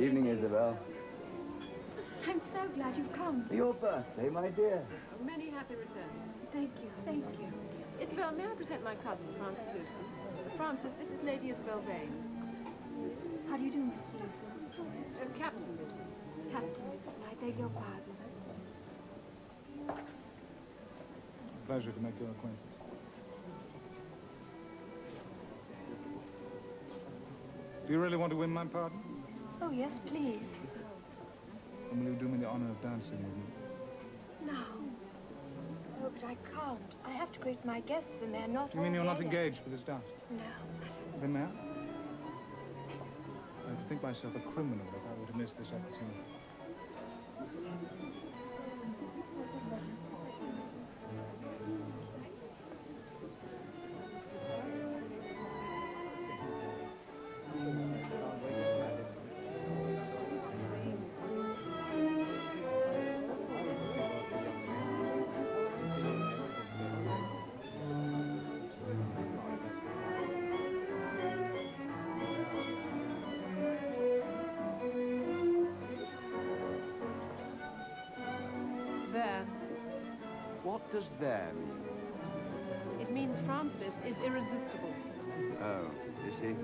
Evening, Isabel. I'm so glad you've come. Your birthday, my dear. Many happy returns. Thank you, thank you. Isabel, may I present my cousin, Francis Lewson? Francis, this is Lady Isabel Vane. How do you do, Mr. Lewson? Captain Lewson. Captain Lewson, I beg your pardon. Pleasure to make your acquaintance. Do you really want to win my pardon? Oh, yes, please. And will you do me the honor of dancing with me? No. Oh, but I can't. I have to greet my guests, and they're not You mean all you're not here engaged for this dance? yet. No. Then, ma'am? I would think myself a criminal if I were to miss this opportunity. There. What does there mean? It means Francis is irresistible. Oh, is he?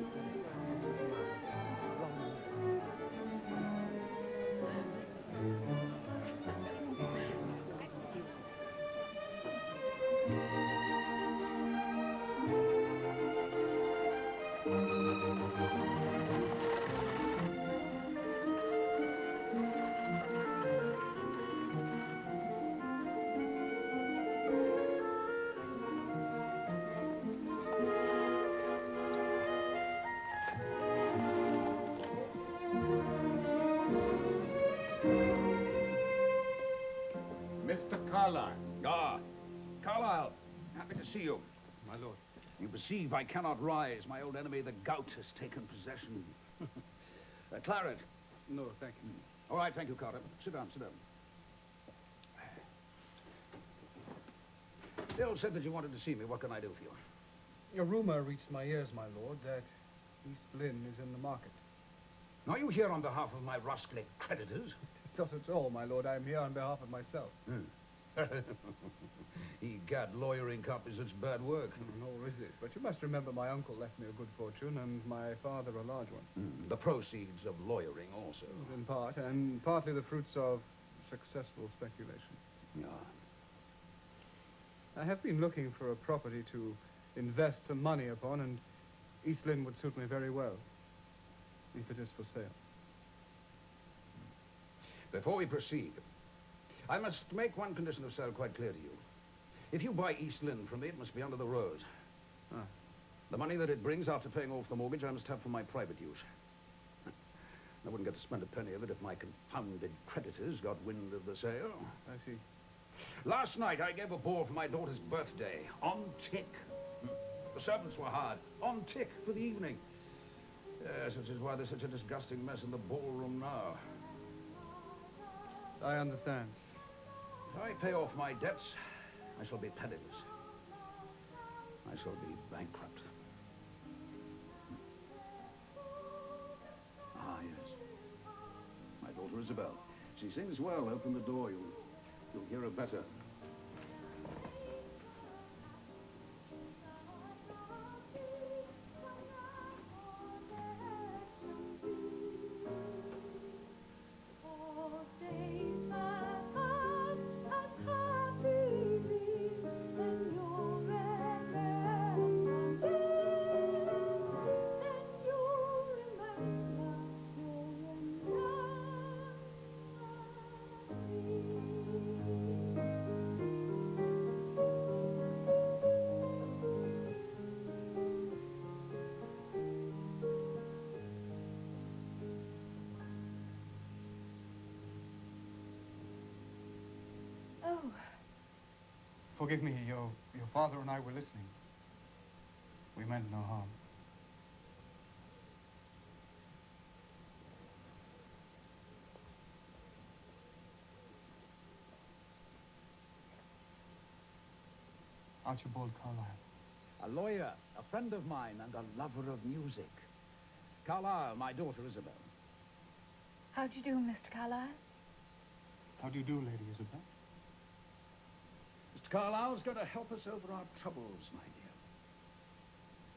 Mr. Carlyle. Ah, Carlyle, happy to see you. My lord. You perceive I cannot rise. My old enemy, the gout, has taken possession. Claret. No, thank you. All right, thank you, Carter. Sit down, sit down. Bill said that you wanted to see me. What can I do for you? A rumor reached my ears, my lord, that East Lynne is in the market. Are you here on behalf of my rascally creditors? Not at all, my lord. I am here on behalf of myself. Egad, lawyering up is its bad work. Nor is it. But you must remember my uncle left me a good fortune and my father a large one. The proceeds of lawyering also. In part, and partly the fruits of successful speculation. Yeah. I have been looking for a property to invest some money upon, and East Lynne would suit me very well, if it is for sale. Before we proceed, I must make one condition of sale quite clear to you. If you buy East Lynne from me, it must be under the rose. Ah. The money that it brings after paying off the mortgage, I must have for my private use. I wouldn't get to spend a penny of it if my confounded creditors got wind of the sale. I see. Last night, I gave a ball for my daughter's birthday, on tick. The servants were hard, on tick for the evening. Yes, which is why there's such a disgusting mess in the ballroom now. I understand. If I pay off my debts, I shall be penniless. I shall be bankrupt. Ah, yes. My daughter Isabel. She sings well. Open the door. You'll hear her better. Oh, Forgive me, your father and I were listening. We meant no harm. Archibald Carlyle. A lawyer, a friend of mine, and a lover of music. Carlyle, my daughter Isabel. how do you do, Mr. Carlyle? How do you do, Lady Isabel? Mr. Carlyle's going to help us over our troubles, my dear.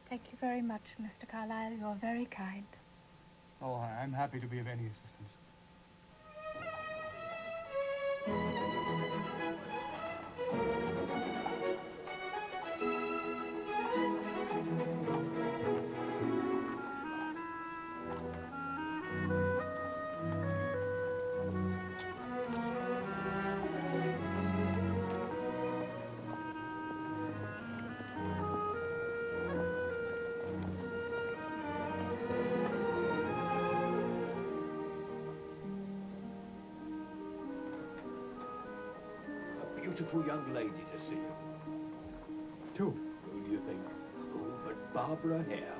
Thank you very much, Mr. Carlyle. You're very kind. Oh, I'm happy to be of any assistance. Beautiful young lady to see you. Two. Who do you think? Who but Barbara Hare?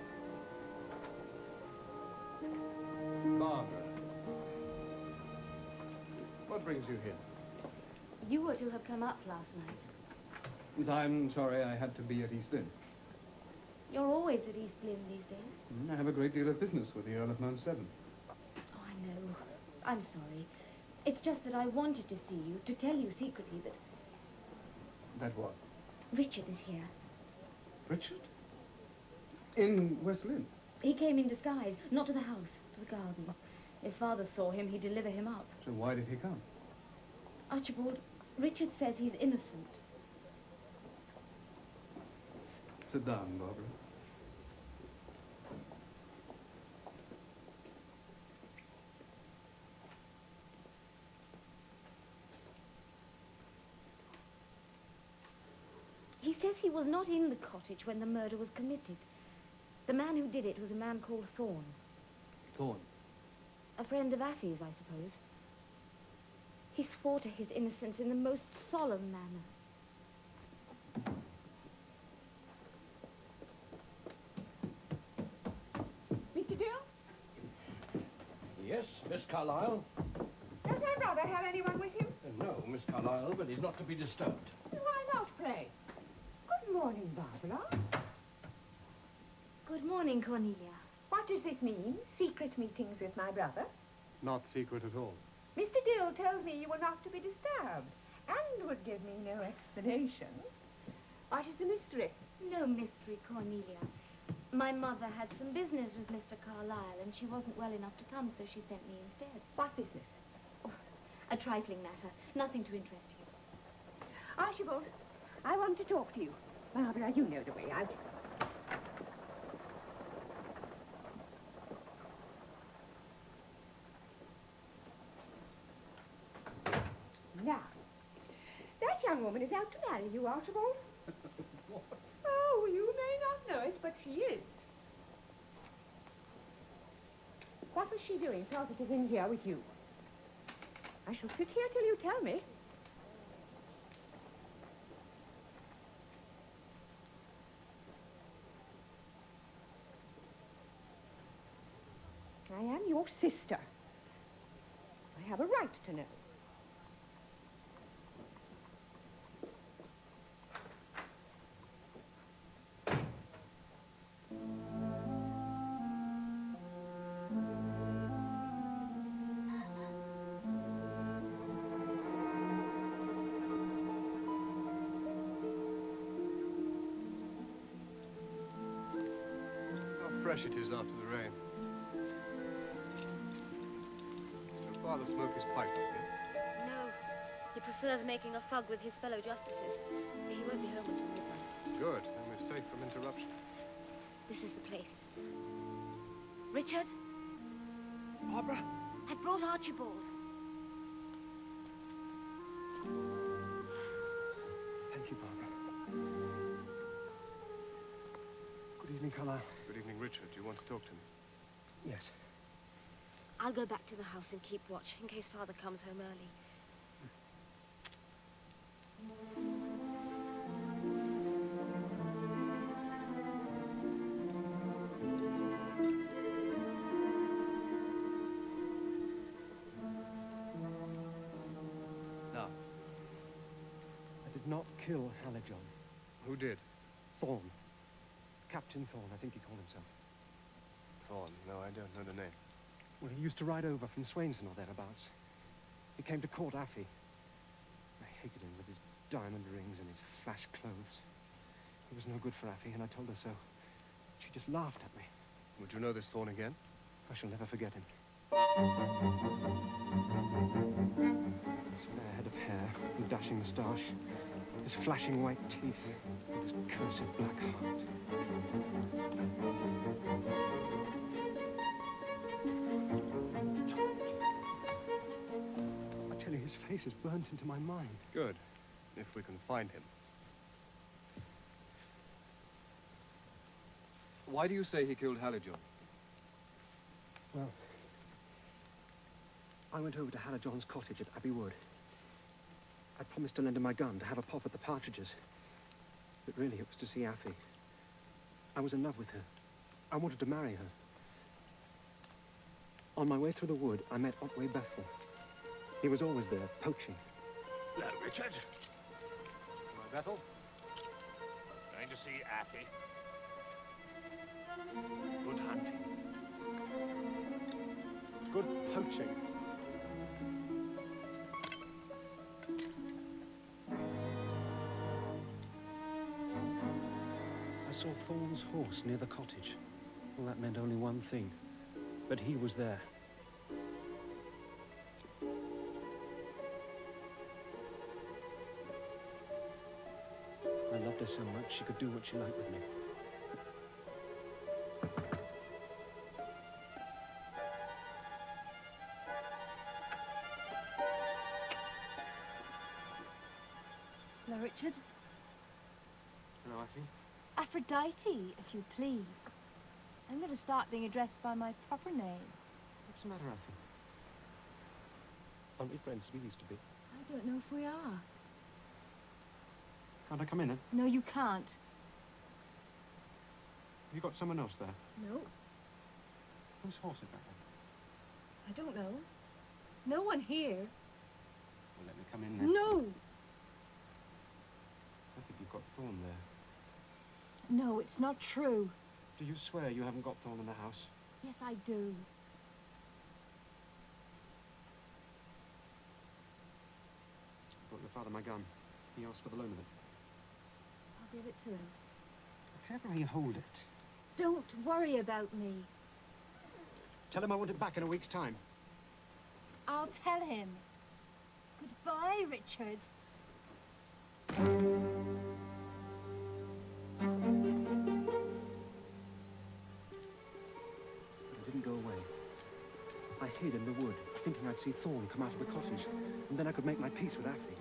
Barbara. What brings you here? You were to have come up last night. Yes, I'm sorry I had to be at East Lynne. You're always at East Lynne these days. I have a great deal of business with the Earl of Mount Severn. Oh, I know. I'm sorry. It's just that I wanted to see you, to tell you secretly that That what? Richard is here. Richard? In West Lynne? He came in disguise, not to the house, to the garden. If Father saw him, he'd deliver him up. So why did he come? Archibald, Richard says he's innocent. Sit down, Barbara. He says he was not in the cottage when the murder was committed. The man who did it was a man called Thorne. Thorne. A friend of Affy's, I suppose. He swore to his innocence in the most solemn manner. Mr. Dill? Yes, Miss Carlyle? Don't my brother have anyone with him? No, Miss Carlyle, but he's not to be disturbed. Why not, pray? Good morning, Barbara. Good morning, Cornelia. What does this mean? Secret meetings with my brother? Not secret at all. Mr. Dill told me you were not to be disturbed and would give me no explanation. What is the mystery? No mystery, Cornelia. My mother had some business with Mr. Carlyle, and she wasn't well enough to come, so she sent me instead. What business? A trifling matter, nothing to interest you. Archibald, I want to talk to you. Barbara, you know the way out. Now, that young woman is out to marry you, Archibald. What? Oh, you may not know it, but she is. What was she doing closeted in here with you? I shall sit here till you tell me. your sister. I have a right to know. How fresh it is after the rain. Does your father smoke his pipe up here? No, he prefers making a fug with his fellow justices. He won't be home until midnight. Good, then we're safe from interruption. This is the place. Richard, Barbara? I've brought Archibald. Thank you, Barbara. Good evening, Carlyle. Good evening, Richard. Do you want to talk to me? Yes. I'll go back to the house and keep watch in case Father comes home early. Now, I did not kill Hallijohn. who did? Thorne. Captain Thorne, I think he called himself. Thorne. No, I don't know the name. Well, he used to ride over from Swainson or thereabouts. He came to court Affie. I hated him with his diamond rings and his flash clothes. He was no good for Affie, and I told her so. She just laughed at me. Would you know this Thorne again? I shall never forget him. His fair head of hair, and dashing moustache, his flashing white teeth, and his cursed black heart. I tell you, his face is burnt into my mind. Good, if we can find him. Why do you say he killed Hallijohn? Well, I went over to Hallijohn's cottage at Abbey Wood. I promised to lend him my gun to have a pop at the partridges. But really, it was to see Affie. I was in love with her. I wanted to marry her. On my way through the wood, I met Otway Bethel. He was always there, poaching. Hello, Richard. My Bethel? Going to see Affie. Good hunting. Good poaching. I saw Thorne's horse near the cottage. Well, that meant only one thing. But he was there. I loved her so much she could do what she liked with me. Hello, Richard. Hello, Affie. Aphrodite, if you please. I'm going to start being addressed by my proper name. What's the matter, Affie? Aren't we friends as we used to be? I don't know if we are. Can't I come in, then? No, you can't. Have you got someone else there? No, Whose horse is that, then? I don't know. No one here. Well, let me come in, then. No! I think you've got Thorne there. No, it's not true. Do you swear you haven't got Thorne in the house? Yes, I do. I brought your father my gun. He asked for the loan of it. I'll give it to him. How can I hold it? Don't worry about me. Tell him I want it back in a week's time. I'll tell him. Goodbye, Richard. But I didn't go away. I hid in the wood, thinking I'd see Thorne come out of the cottage, and then I could make my peace with Affie.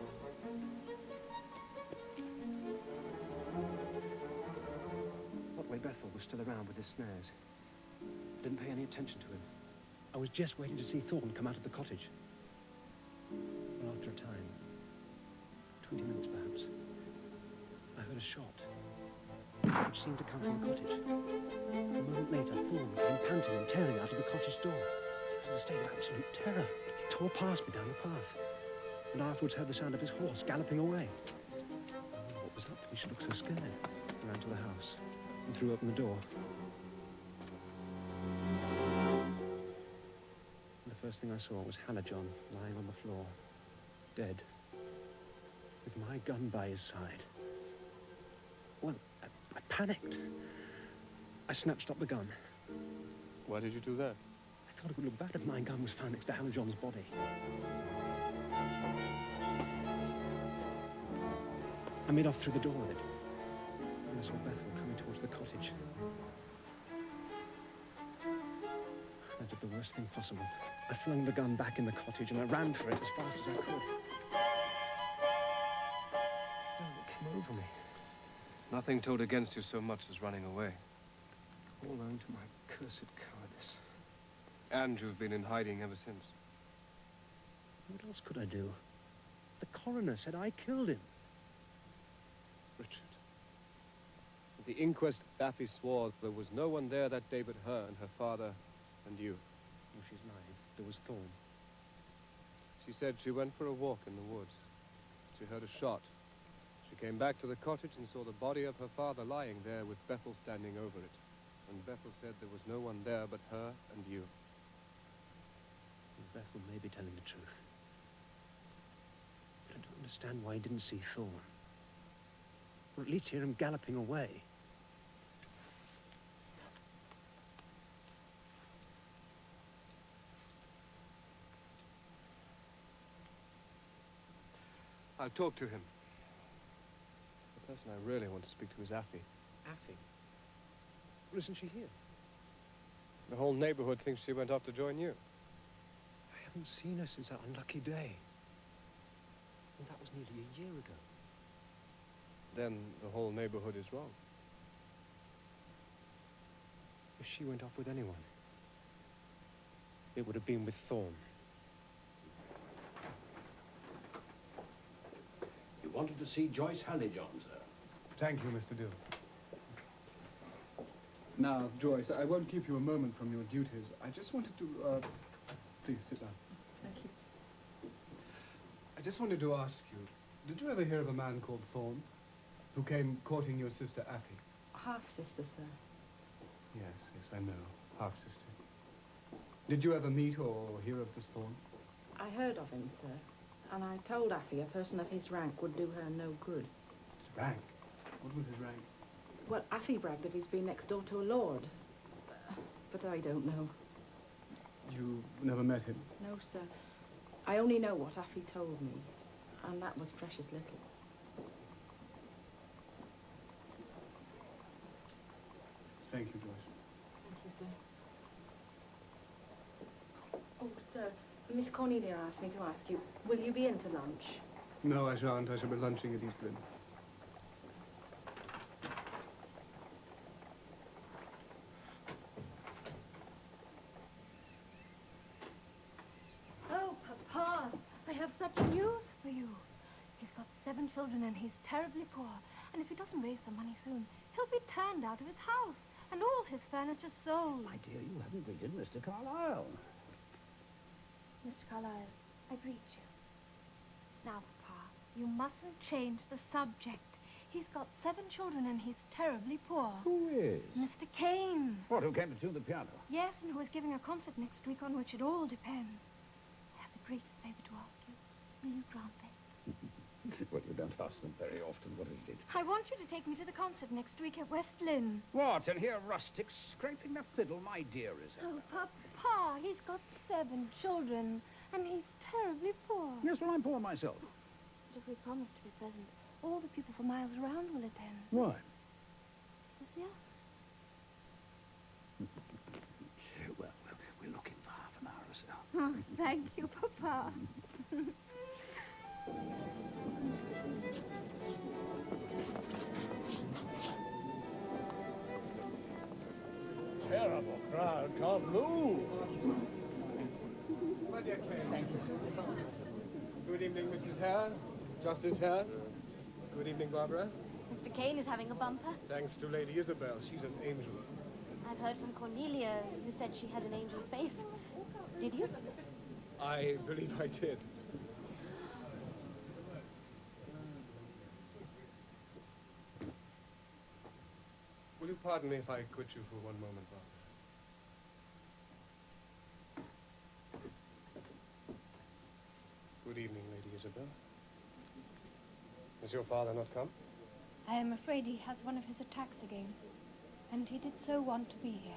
Otway Bethel was still around with his snares. I didn't pay any attention to him. I was just waiting to see Thorne come out of the cottage. Well, after a time, 20 minutes perhaps, I heard a shot, which seemed to come from the cottage. A moment later, Thorne came panting and tearing out of the cottage door. in a state of absolute terror. He tore past me down the path, and I afterwards heard the sound of his horse galloping away. I wondered what was up, that he should look so scared. I ran to the house and threw open the door. And the first thing I saw was Hallijohn lying on the floor, dead, with my gun by his side. Well, I panicked. I snatched up the gun. Why did you do that? I thought it would look bad if my gun was found next to Hallijohn's body. I made off through the door with it. And I saw Bethel coming towards the cottage. I did the worst thing possible. I flung the gun back in the cottage and I ran for it as fast as I could. Oh, it came over me. Nothing told against you so much as running away. All owing to my cursed cowardice. And you've been in hiding ever since. What else could I do? The coroner said I killed him. Richard. At the inquest, Daffy swore there was no one there that day but her and her father and you. Oh, she's lying. There was Thorne. She said she went for a walk in the woods. She heard a shot. She came back to the cottage and saw the body of her father lying there with Bethel standing over it. And Bethel said there was no one there but her and you. And Bethel may be telling the truth. But I don't understand why he didn't see Thorne. Or at least hear him galloping away. I'll talk to him. The person I really want to speak to is Affie. Affie? Well, isn't she here? The whole neighborhood thinks she went off to join you. I haven't seen her since that unlucky day. And that was nearly a year ago. Then the whole neighborhood is wrong. If she went off with anyone, it would have been with Thorne. You wanted to see Joyce Hallijohn, sir. Thank you, Mr. Dill. Now, Joyce, I won't keep you a moment from your duties. I just wanted to, please sit down. Thank you. I just wanted to ask you, did you ever hear of a man called Thorne, who came courting your sister Affie? Half-sister, sir. Yes, I know. Half-sister. Did you ever meet or hear of this Thorne? I heard of him, sir. And I told Affie a person of his rank would do her no good. His rank? What was his rank? Well, Affie bragged of his being next door to a lord. But I don't know. You never met him? No, sir. I only know what Affie told me. And that was precious little. Thank you, Joyce. Thank you, sir. Oh, sir, Miss Cornelia asked me to ask you, will you be in to lunch? No, I shan't. I shall be lunching at East Lynne. Oh, Papa, I have such news for you. He's got 7 children and he's terribly poor. And if he doesn't raise some money soon, he'll be turned out of his house and all his furniture sold. My dear, you haven't greeted Mr. Carlyle. Mr. Carlyle, I greet you. Now, Papa, you mustn't change the subject. He's got 7 children and he's terribly poor. Who is? Mr. Kane. What, who came to tune the piano? Yes, and who is giving a concert next week on which it all depends. I have the greatest favor to ask you. Will you grant it? Well, you don't ask them very often. What is it? I want you to take me to the concert next week at West Lynne. What, and here rustics scraping the fiddle, my dear Isabel? Oh, Papa, he's got 7 children, and he's terribly poor. Yes, well, I'm poor myself. But if we promise to be present, all the people for miles around will attend. Why? To see us. Well, we're looking for half an hour or so. Oh, thank you, Papa. Terrible crowd, can't move. My dear Kane. Thank you. Good evening, Mrs. Hare. Justice Hare. Good evening, Barbara. Mr. Kane is having a bumper. Thanks to Lady Isabel. She's an angel. I've heard from Cornelia. You said she had an angel's face. Did you? I believe I did. Will you pardon me if I quit you for one moment, Bob? Good evening, Lady Isabel. Has your father not come? I am afraid he has one of his attacks again, and he did so want to be here.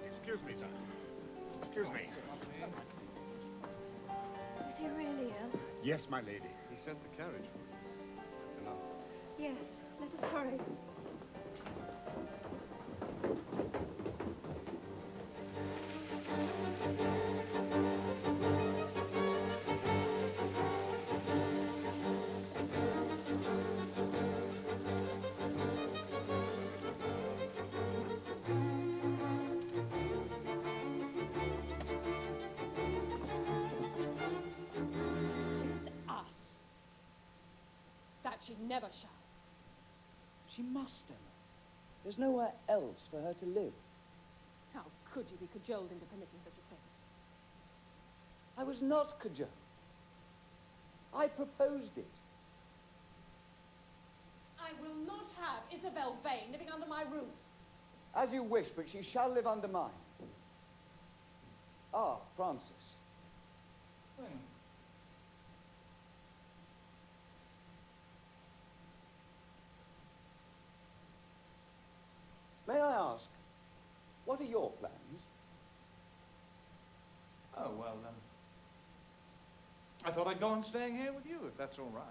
Excuse me, sir. Excuse me. Is he really ill? Yes, my lady. He sent the carriage for you. That's enough. Yes, let us hurry. She never shall. She must, Emma. There's nowhere else for her to live. How could you be cajoled into permitting such a thing? I was not cajoled. I proposed it. I will not have Isabel Vane living under my roof. As you wish, but she shall live under mine. Ah, Francis. May I ask, what are your plans? Oh, well, I thought I'd go on staying here with you, if that's all right.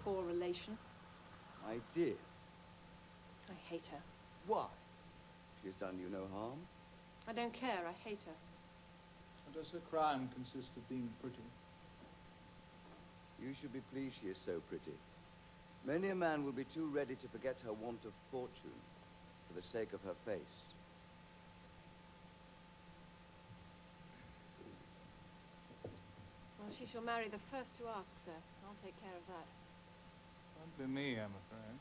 Poor relation. My dear. I hate her. Why? She has done you no harm. I don't care. I hate her. So does her crime consist of being pretty? You should be pleased she is so pretty. Many a man will be too ready to forget her want of fortune for the sake of her face. Well, she shall marry the first who asks her. I'll take care of that. Won't be me, I'm afraid.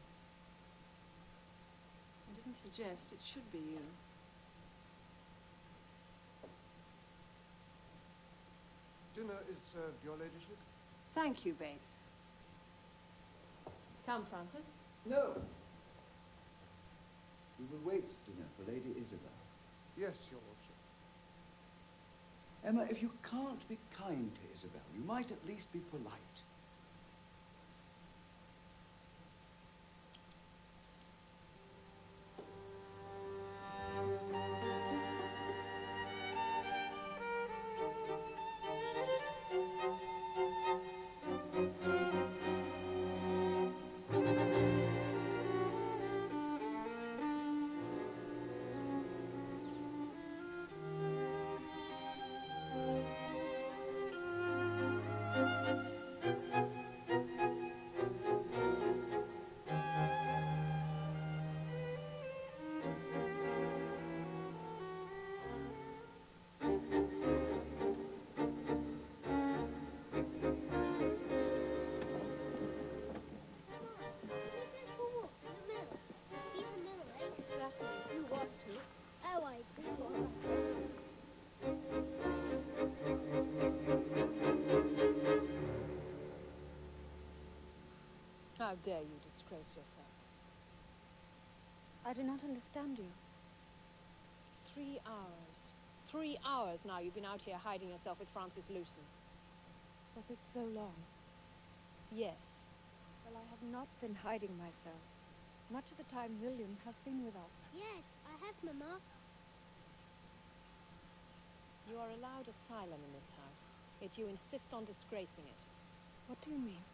I didn't suggest it should be you. Dinner is served, your ladyship. Thank you, Bates. Come, Francis. No. We will wait dinner for Lady Isabel. Yes, your lordship. Emma, if you can't be kind to Isabel, you might at least be polite. How dare you disgrace yourself? I do not understand you. 3 hours. 3 hours now you've been out here hiding yourself with Francis Lewson. Was it so long? Yes. Well, I have not been hiding myself. Much of the time William has been with us. Yes, I have, Mama. You are allowed asylum in this house, yet you insist on disgracing it. What do you mean?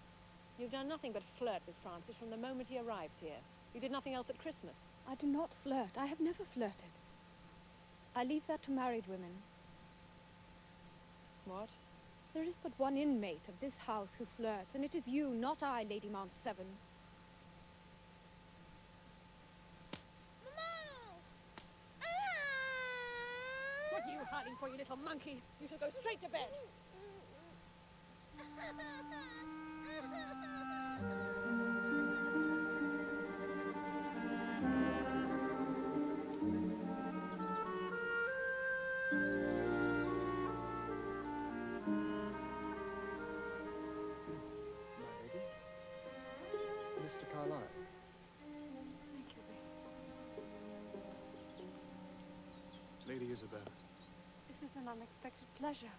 You've done nothing but flirt with Francis from the moment he arrived here. You did nothing else at Christmas. I do not flirt. I have never flirted. I leave that to married women. What? There is but one inmate of this house who flirts, and it is you, not I, Lady Mount Severn. What are you hiding for, you little monkey? You shall go straight to bed. Mr. Carlyle. Thank you, Ray. Lady Isabel. This is an unexpected pleasure.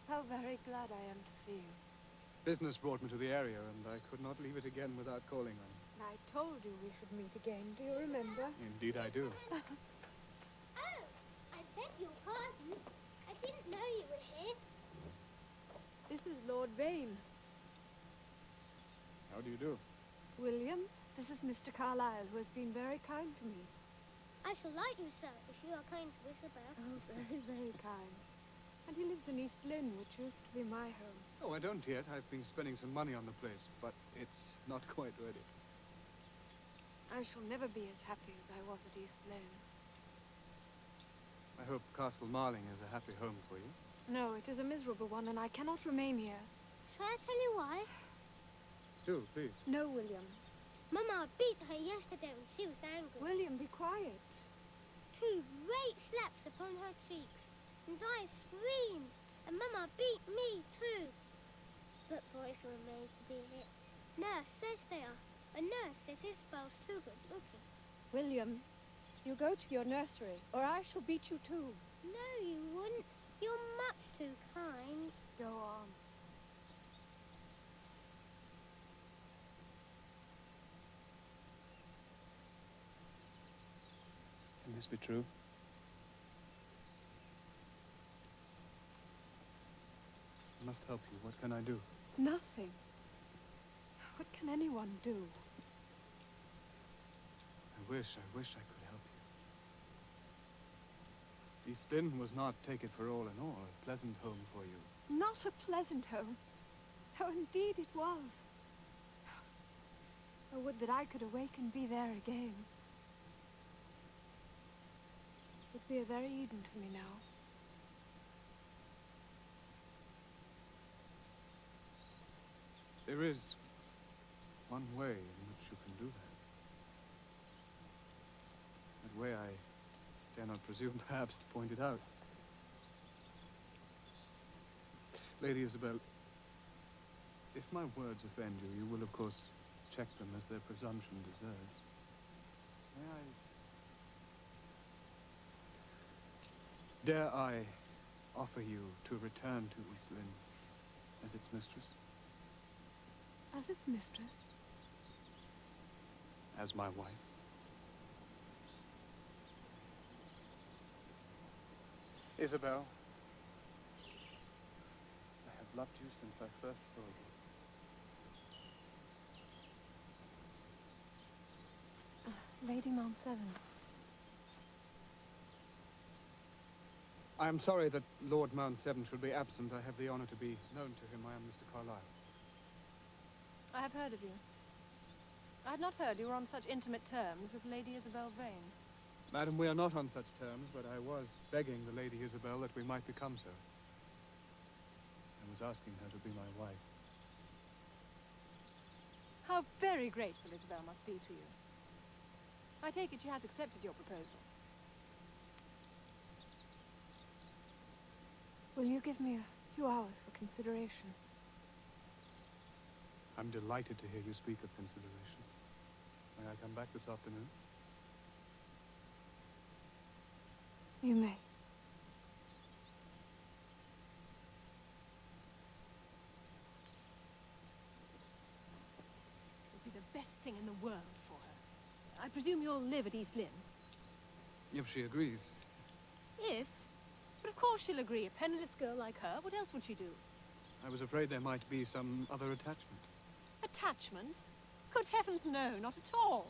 How very glad I am to see you. Business brought me to the area, and I could not leave it again without calling on you. I told you we should meet again. Do you remember? Indeed I do. Oh, I beg your pardon. I didn't know you were here. This is Lord Vane. How do you do? William, this is Mr. Carlyle, who has been very kind to me. I shall like you, sir, if you are kind to Isabel. Oh, very, very kind. And he lives in East Lynne, which used to be my home. Oh, I don't yet. I've been spending some money on the place, but it's not quite ready. I shall never be as happy as I was at East Lynne. I hope Castle Marling is a happy home for you. No, it is a miserable one, and I cannot remain here. Shall I tell you why? Do, please. No, William. Mama beat her yesterday when she was angry. William, be quiet. 2 great slaps upon her cheeks, and I screamed, and Mama beat me too. But boys were made to be hit. Nurse says they are. A nurse says Isabel's too good looking. William, you go to your nursery, or I shall beat you too. No, you wouldn't. You're much too kind. Go on. Can this be true? I must help you. What can I do? Nothing. What can anyone do? I wish I could help you. East Lynne was not, take it for all in all, a pleasant home for you. Not a pleasant home. Oh, indeed it was. I would that I could awake and be there again. It would be a very Eden to me now. There is one way in which you can do that. That way I dare not presume, perhaps, to point it out. Lady Isabel, if my words offend you, you will, of course, check them as their presumption deserves. May I... Dare I offer you to return to East Lynne as its mistress? As its mistress? As my wife? Isabel, I have loved you since I first saw you. Lady Mount Severn. I am sorry that Lord Mount Severn should be absent. I have the honor to be known to him. I am Mr. Carlyle. I have heard of you. I had not heard you were on such intimate terms with Lady Isabel Vane. Madam, we are not on such terms, but I was begging the Lady Isabel that we might become so. I was asking her to be my wife. How very grateful Isabel must be to you. I take it she has accepted your proposal. Will you give me a few hours for consideration? I'm delighted to hear you speak of consideration. May I come back this afternoon? You may. It would be the best thing in the world for her. I presume you'll live at East Lynne? If she agrees. If? But of course she'll agree. A penniless girl like her, what else would she do? I was afraid there might be some other attachment. Attachment? Good heavens, no, not at all.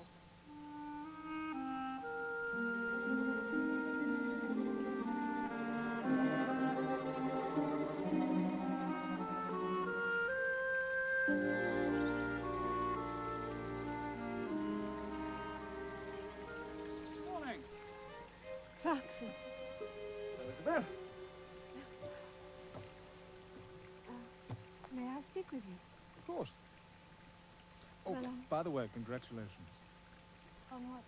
Morning. Francis. Elizabeth. May I speak with you? Of course. Oh, Well, by the way, congratulations. On what?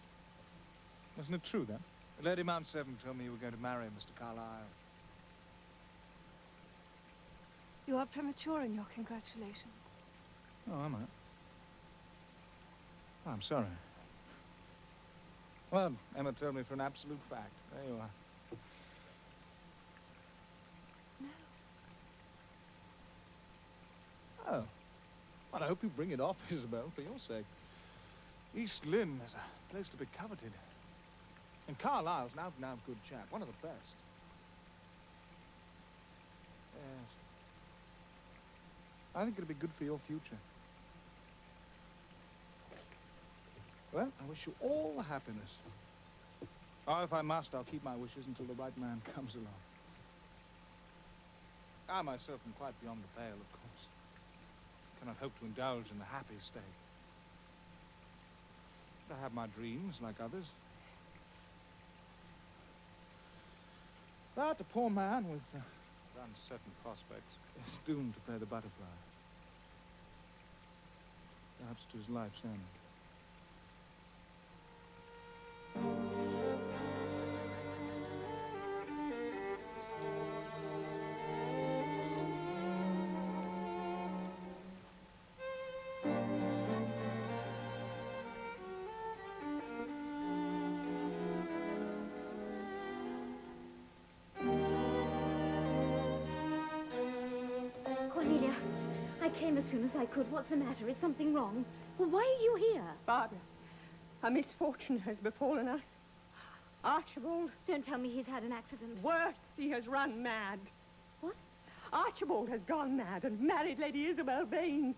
Isn't it true, then? Lady Mount Severn told me you were going to marry Mr. Carlyle. You are premature in your congratulations. Oh, am I? Oh, I'm sorry. Well, Emma told me for an absolute fact. There you are. No. Oh. Well, I hope you bring it off, Isabel, for your sake. East Lynne is a place to be coveted. And Carlyle's an out-and-out good chap, one of the best. Yes. I think it'll be good for your future. Well, I wish you all the happiness. Oh, if I must, I'll keep my wishes until the right man comes along. I myself am quite beyond the pale, of course. Cannot hope to indulge in the happy state. But I have my dreams, like others. But a poor man with uncertain prospects is doomed to play the butterfly. Perhaps to his life's end. Cornelia, I came as soon as I could. What's the matter? Is something wrong? Well, why are you here? Barbara, a misfortune has befallen us. Archibald... Don't tell me he's had an accident. Worse, he has run mad. What? Archibald has gone mad and married Lady Isabel Vane.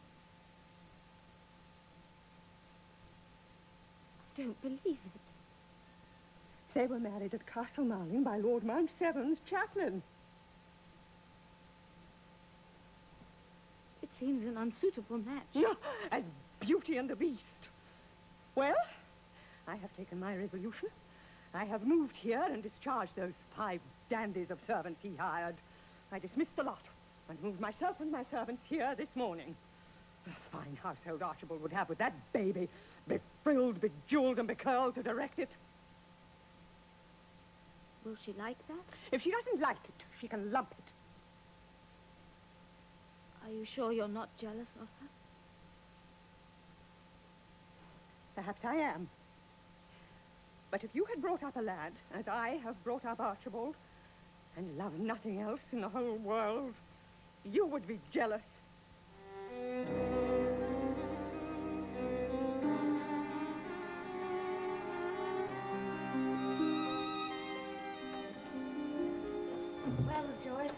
Don't believe it. They were married at Castle Marling by Lord Mount Severn's chaplain. It seems an unsuitable match. No, as Beauty and the Beast. Well, I have taken my resolution. I have moved here and discharged those 5 dandies of servants he hired. I dismissed the lot and moved myself and my servants here this morning. A fine household Archibald would have with that baby, befrilled, bejeweled, and becurled to direct it. Will she like that? If she doesn't like it, she can lump it. Are you sure you're not jealous of her? Perhaps I am. But if you had brought up a lad, as I have brought up Archibald, and loved nothing else in the whole world, you would be jealous. Well, Joyce,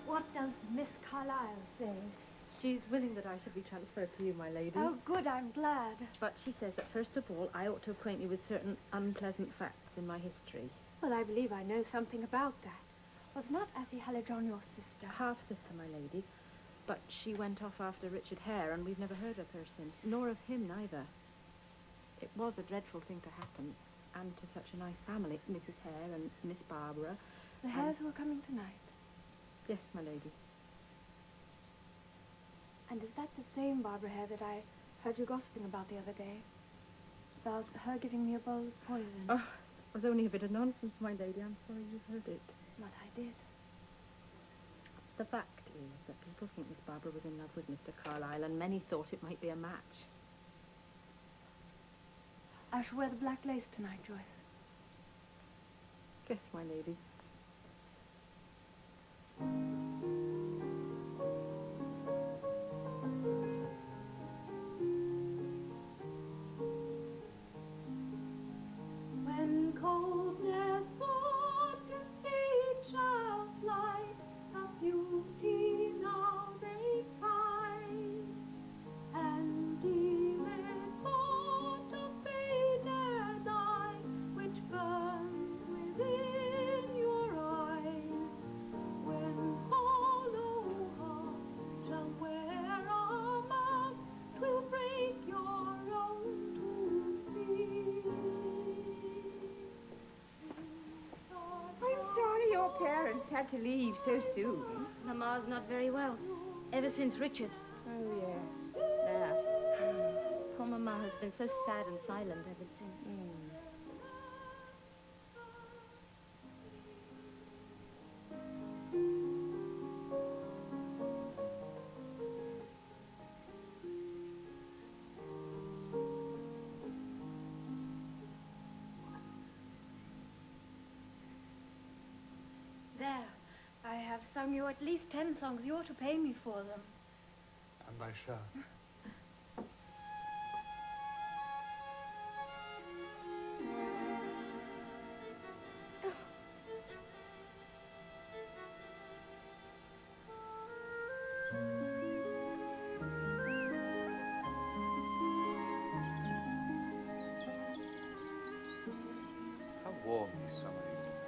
what does Miss Carlyle say? She's willing that I should be transferred to you, my lady. Oh, good, I'm glad. But she says that first of all, I ought to acquaint you with certain unpleasant facts in my history. Well, I believe I know something about that. Was not Effie Hallijohn your sister? Half-sister, my lady. But she went off after Richard Hare, and we've never heard of her since, nor of him neither. It was a dreadful thing to happen, and to such a nice family, Mrs. Hare and Miss Barbara. The Hares were coming tonight. Yes, my lady. And is that the same Barbara Hare that I heard you gossiping about the other day? About her giving me a bowl of poison? Oh, it was only a bit of nonsense, my lady. I'm sorry you heard it. But I did. The fact is that people think Miss Barbara was in love with Mr. Carlyle, and many thought it might be a match. I shall wear the black lace tonight, Joyce. Yes, my lady. When coldness sought to stage our flight, of beauty now they find, and dearest thought of faded eye, which burns within your eyes, when hollow hearts shall wear our masks, 'twill break your own to see. I'm sorry your parents had to leave so soon. Mamma's not very well, ever since Richard. Oh, yes, that. Poor Mamma has been so sad and silent ever since. There, I have sung you at least 10 songs. You ought to pay me for them. And I shall. How warm these summer evenings are.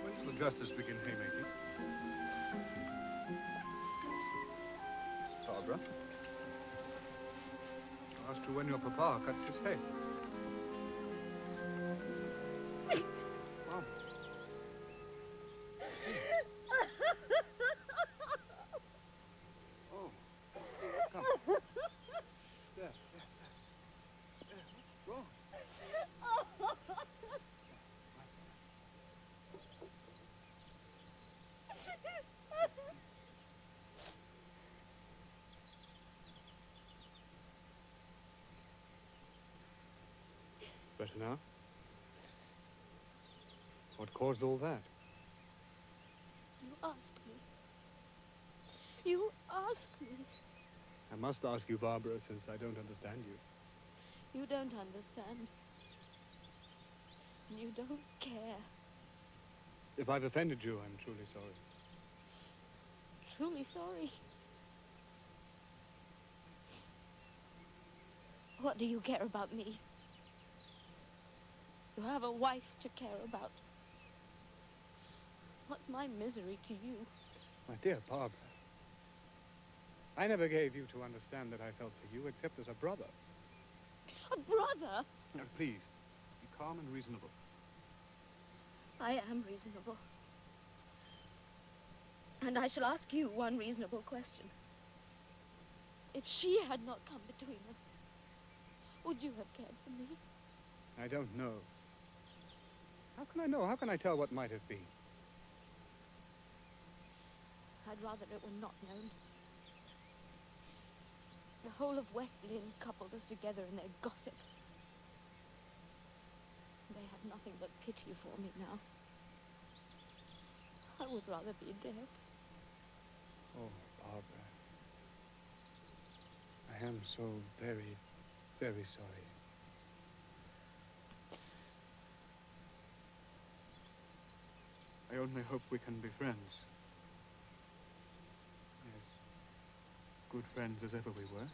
When does the justice begin haymaking? Barbara? I asked you when your papa cuts his hay. Barbara. Oh, come. There, there, there. There, what's wrong? Better now? What caused all that? You asked me. You asked me. I must ask you, Barbara, since I don't understand you. You don't understand. And you don't care. If I've offended you, I'm truly sorry. Truly sorry. What do you care about me? You have a wife to care about. What's my misery to you? My dear Barbara, I never gave you to understand that I felt for you except as a brother. A brother? Now, please, be calm and reasonable. I am reasonable. And I shall ask you one reasonable question. If she had not come between us, would you have cared for me? I don't know. How can I know? How can I tell what might have been? I'd rather it were not known. The whole of West Lynne coupled us together in their gossip. They have nothing but pity for me now. I would rather be dead. Oh, Barbara. I am so very, very sorry. I only hope we can be friends. As good friends as ever we were.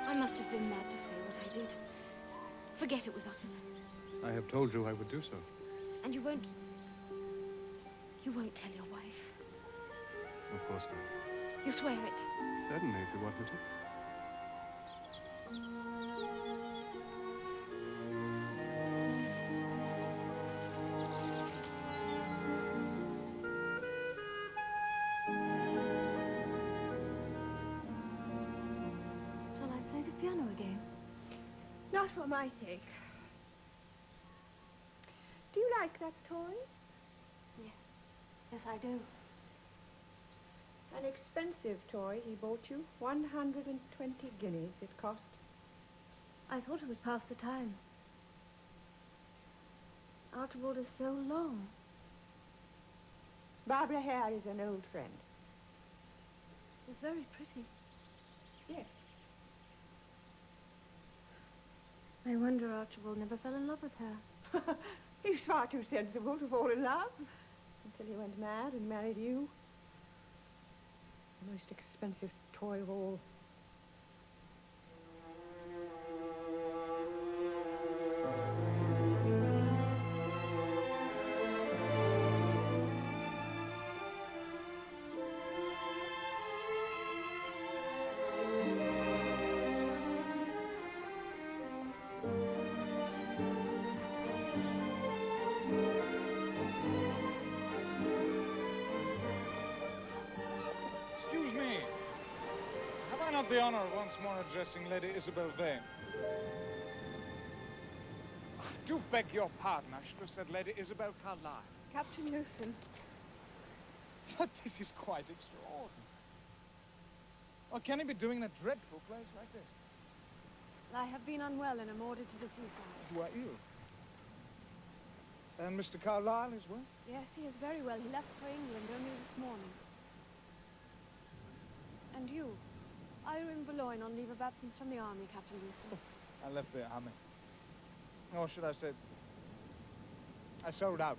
I must have been mad to say what I did. Forget it was uttered. I have told you I would do so. And you won't tell your wife. Of course not. You swear it? Certainly, if you want me to. Shall I play the piano again? Not for my sake. Do you like that toy? Yes. Yes, I do. An expensive toy he bought you. 120 guineas it cost. I thought it would pass the time. Archibald is so long. Barbara Hare is an old friend. It's very pretty. Yes. I wonder Archibald never fell in love with her. He's far too sensible to fall in love. Until he went mad and married you. The most expensive toy of all. Excuse me. Have I not the honor of once more addressing Lady Isabel Vane? Do beg your pardon. I should have said Lady Isabel Carlyle. Captain Newson. But this is quite extraordinary. What can he be doing in a dreadful place like this? I have been unwell and am ordered to the seaside. You are ill. And Mr. Carlyle is well? Yes, he is very well. He left for England only this morning. And you? Are you in Boulogne on leave of absence from the army, Captain Newson? I left the army. Or should I say, I sold out.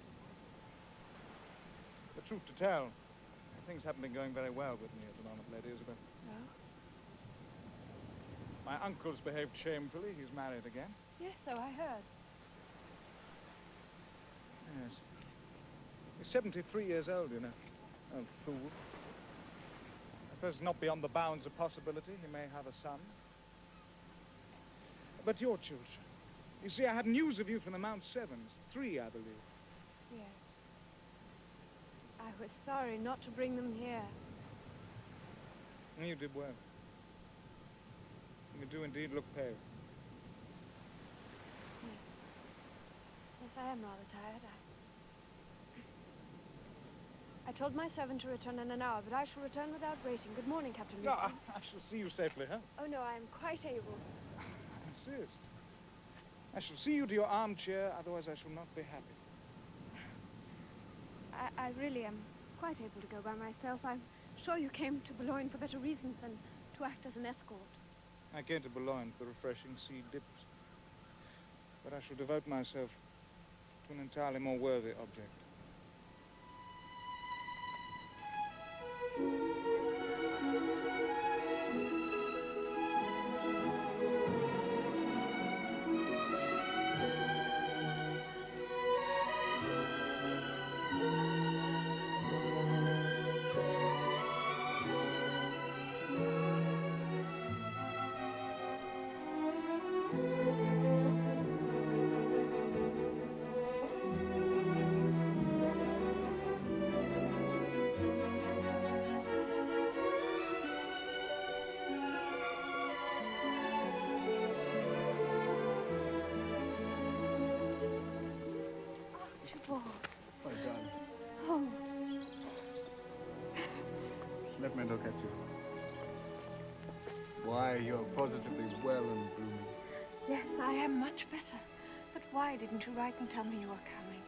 The truth to tell, things haven't been going very well with me at the moment, Lady Isabel. No? My uncle's behaved shamefully. He's married again. Yes, so I heard. Yes. He's 73 years old, you know. Old fool. I suppose it's not beyond the bounds of possibility. He may have a son. But your children. You see, I had news of you from the Mount Sevens. 3, I believe. Yes. I was sorry not to bring them here. And you did well. You do indeed look pale. Yes. Yes, I am rather tired. I told my servant to return in an hour, but I shall return without waiting. Good morning, Captain No, Newson. I shall see you safely home. Oh, no, I am quite able. I insist. I shall see you to your armchair, otherwise I shall not be happy. I really am quite able to go by myself. I'm sure you came to Boulogne for better reasons than to act as an escort. I came to Boulogne for refreshing sea dips. But I shall devote myself to an entirely more worthy object. My darling, Oh, let me look at you. Why, you're positively well and blooming. Yes, I am much better. But why didn't you write and tell me you were coming?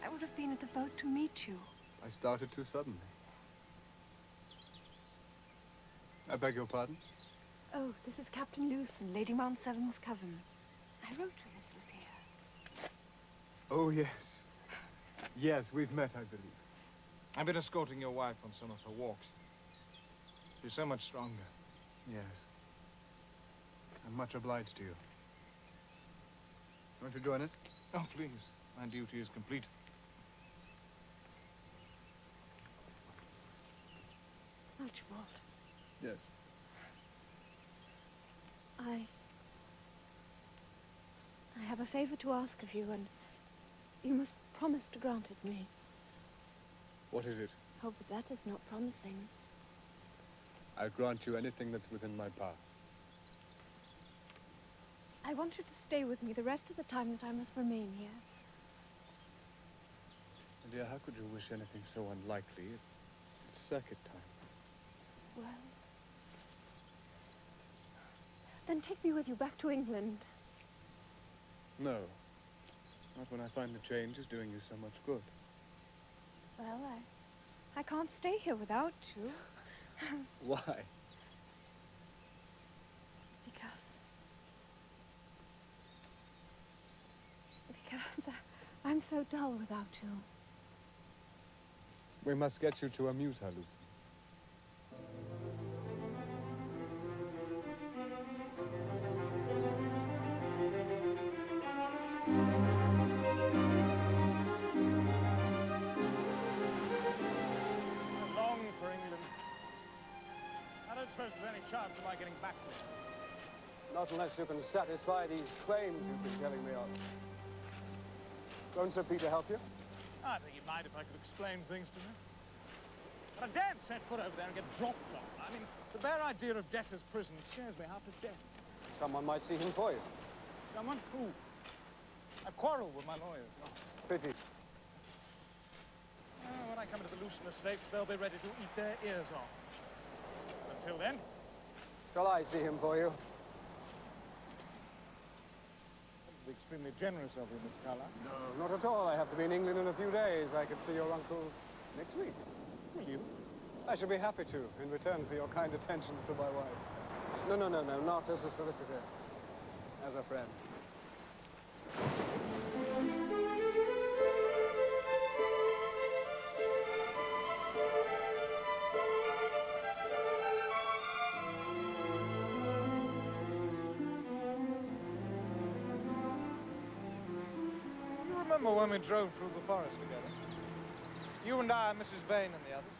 I would have been at the boat to meet you. I started too suddenly. I beg your pardon? Oh, this is Captain Newson, Lady Mount Severn's cousin. I wrote her that he was here. Oh, yes. Yes, we've met, I believe. I've been escorting your wife on some of her walks. She's so much stronger. Yes. I'm much obliged to you. Won't you join us? Oh, please. My duty is complete. Yes. I have a favor to ask of you, and you must promise to grant it me. What is it? Oh, but that is not promising. I'll grant you anything that's within my power. I want you to stay with me the rest of the time that I must remain here. Dear, how could you wish anything so unlikely? It's circuit time. Well, then take me with you back to England. No. Not when I find the change is doing you so much good. Well, I can't stay here without you. Why? Because I'm so dull without you. We must get you to amuse her, Lucy. I long for England. I don't suppose there's any chance of my getting back there. Not unless you can satisfy these claims you've been telling me of. Won't Sir Peter help you? I think he'd mind if I could explain things to me. But I daren't set foot over there and get dropped from him. I mean, the bare idea of debtor's prison scares me half to death. Someone might see him for you. Someone? Who? I've quarreled with my lawyers. Oh, pity. When I come into the Lucen estates, they'll be ready to eat their ears off. Until then... Shall I see him for you? That'd be extremely generous of you, Mr. Carlyle. No, not at all. I have to be in England in a few days. I could see your uncle next week. Will you? I shall be happy to, in return for your kind attentions to my wife. No, not as a solicitor. As a friend. Remember when we drove through the forest together? You and I, Mrs. Vane and the others.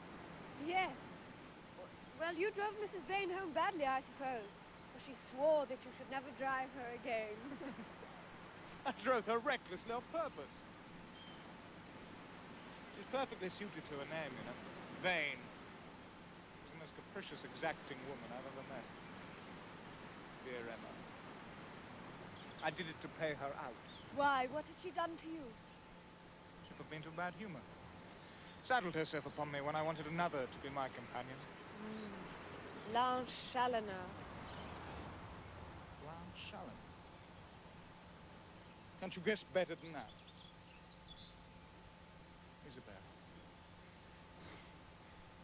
Yes. Well, you drove Mrs. Vane home badly, I suppose. For she swore that you should never drive her again. I drove her recklessly on purpose. She's perfectly suited to her name, you know. Vane. She's the most capricious, exacting woman I've ever met. Dear Emma. I did it to pay her out. Why? What had she done to you? She put me into bad humor. Saddled herself upon me when I wanted another to be my companion. Blanche Challoner. Blanche Challoner? Can't you guess better than that? Isabel.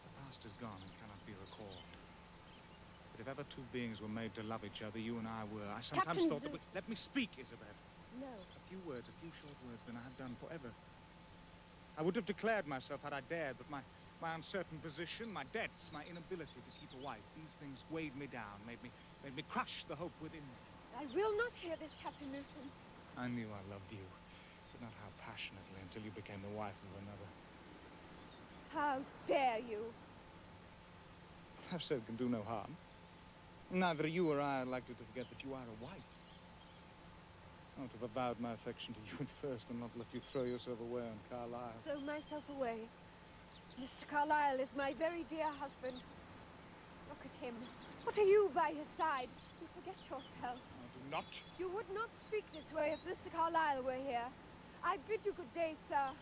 The past is gone and cannot be recalled. But if ever two beings were made to love each other, you and I were. I sometimes thought that we... Let me speak, Isabel. No. A few words, a few short words, then I have done forever. I would have declared myself had I dared, but my uncertain position, my debts, my inability to keep a wife, these things weighed me down, made me crush the hope within me. I will not hear this, Captain Newsom. I knew I loved you, but not how passionately until you became the wife of another. How dare you? I've said it can do no harm. Neither you or I are likely to forget that you are a wife. I would have avowed my affection to you at first and not let you throw yourself away on Carlyle. Throw myself away? Mr. Carlyle is my very dear husband. Look at him. What are you by his side? You forget yourself. I do not. You would not speak this way if Mr. Carlyle were here. I bid you good day, sir.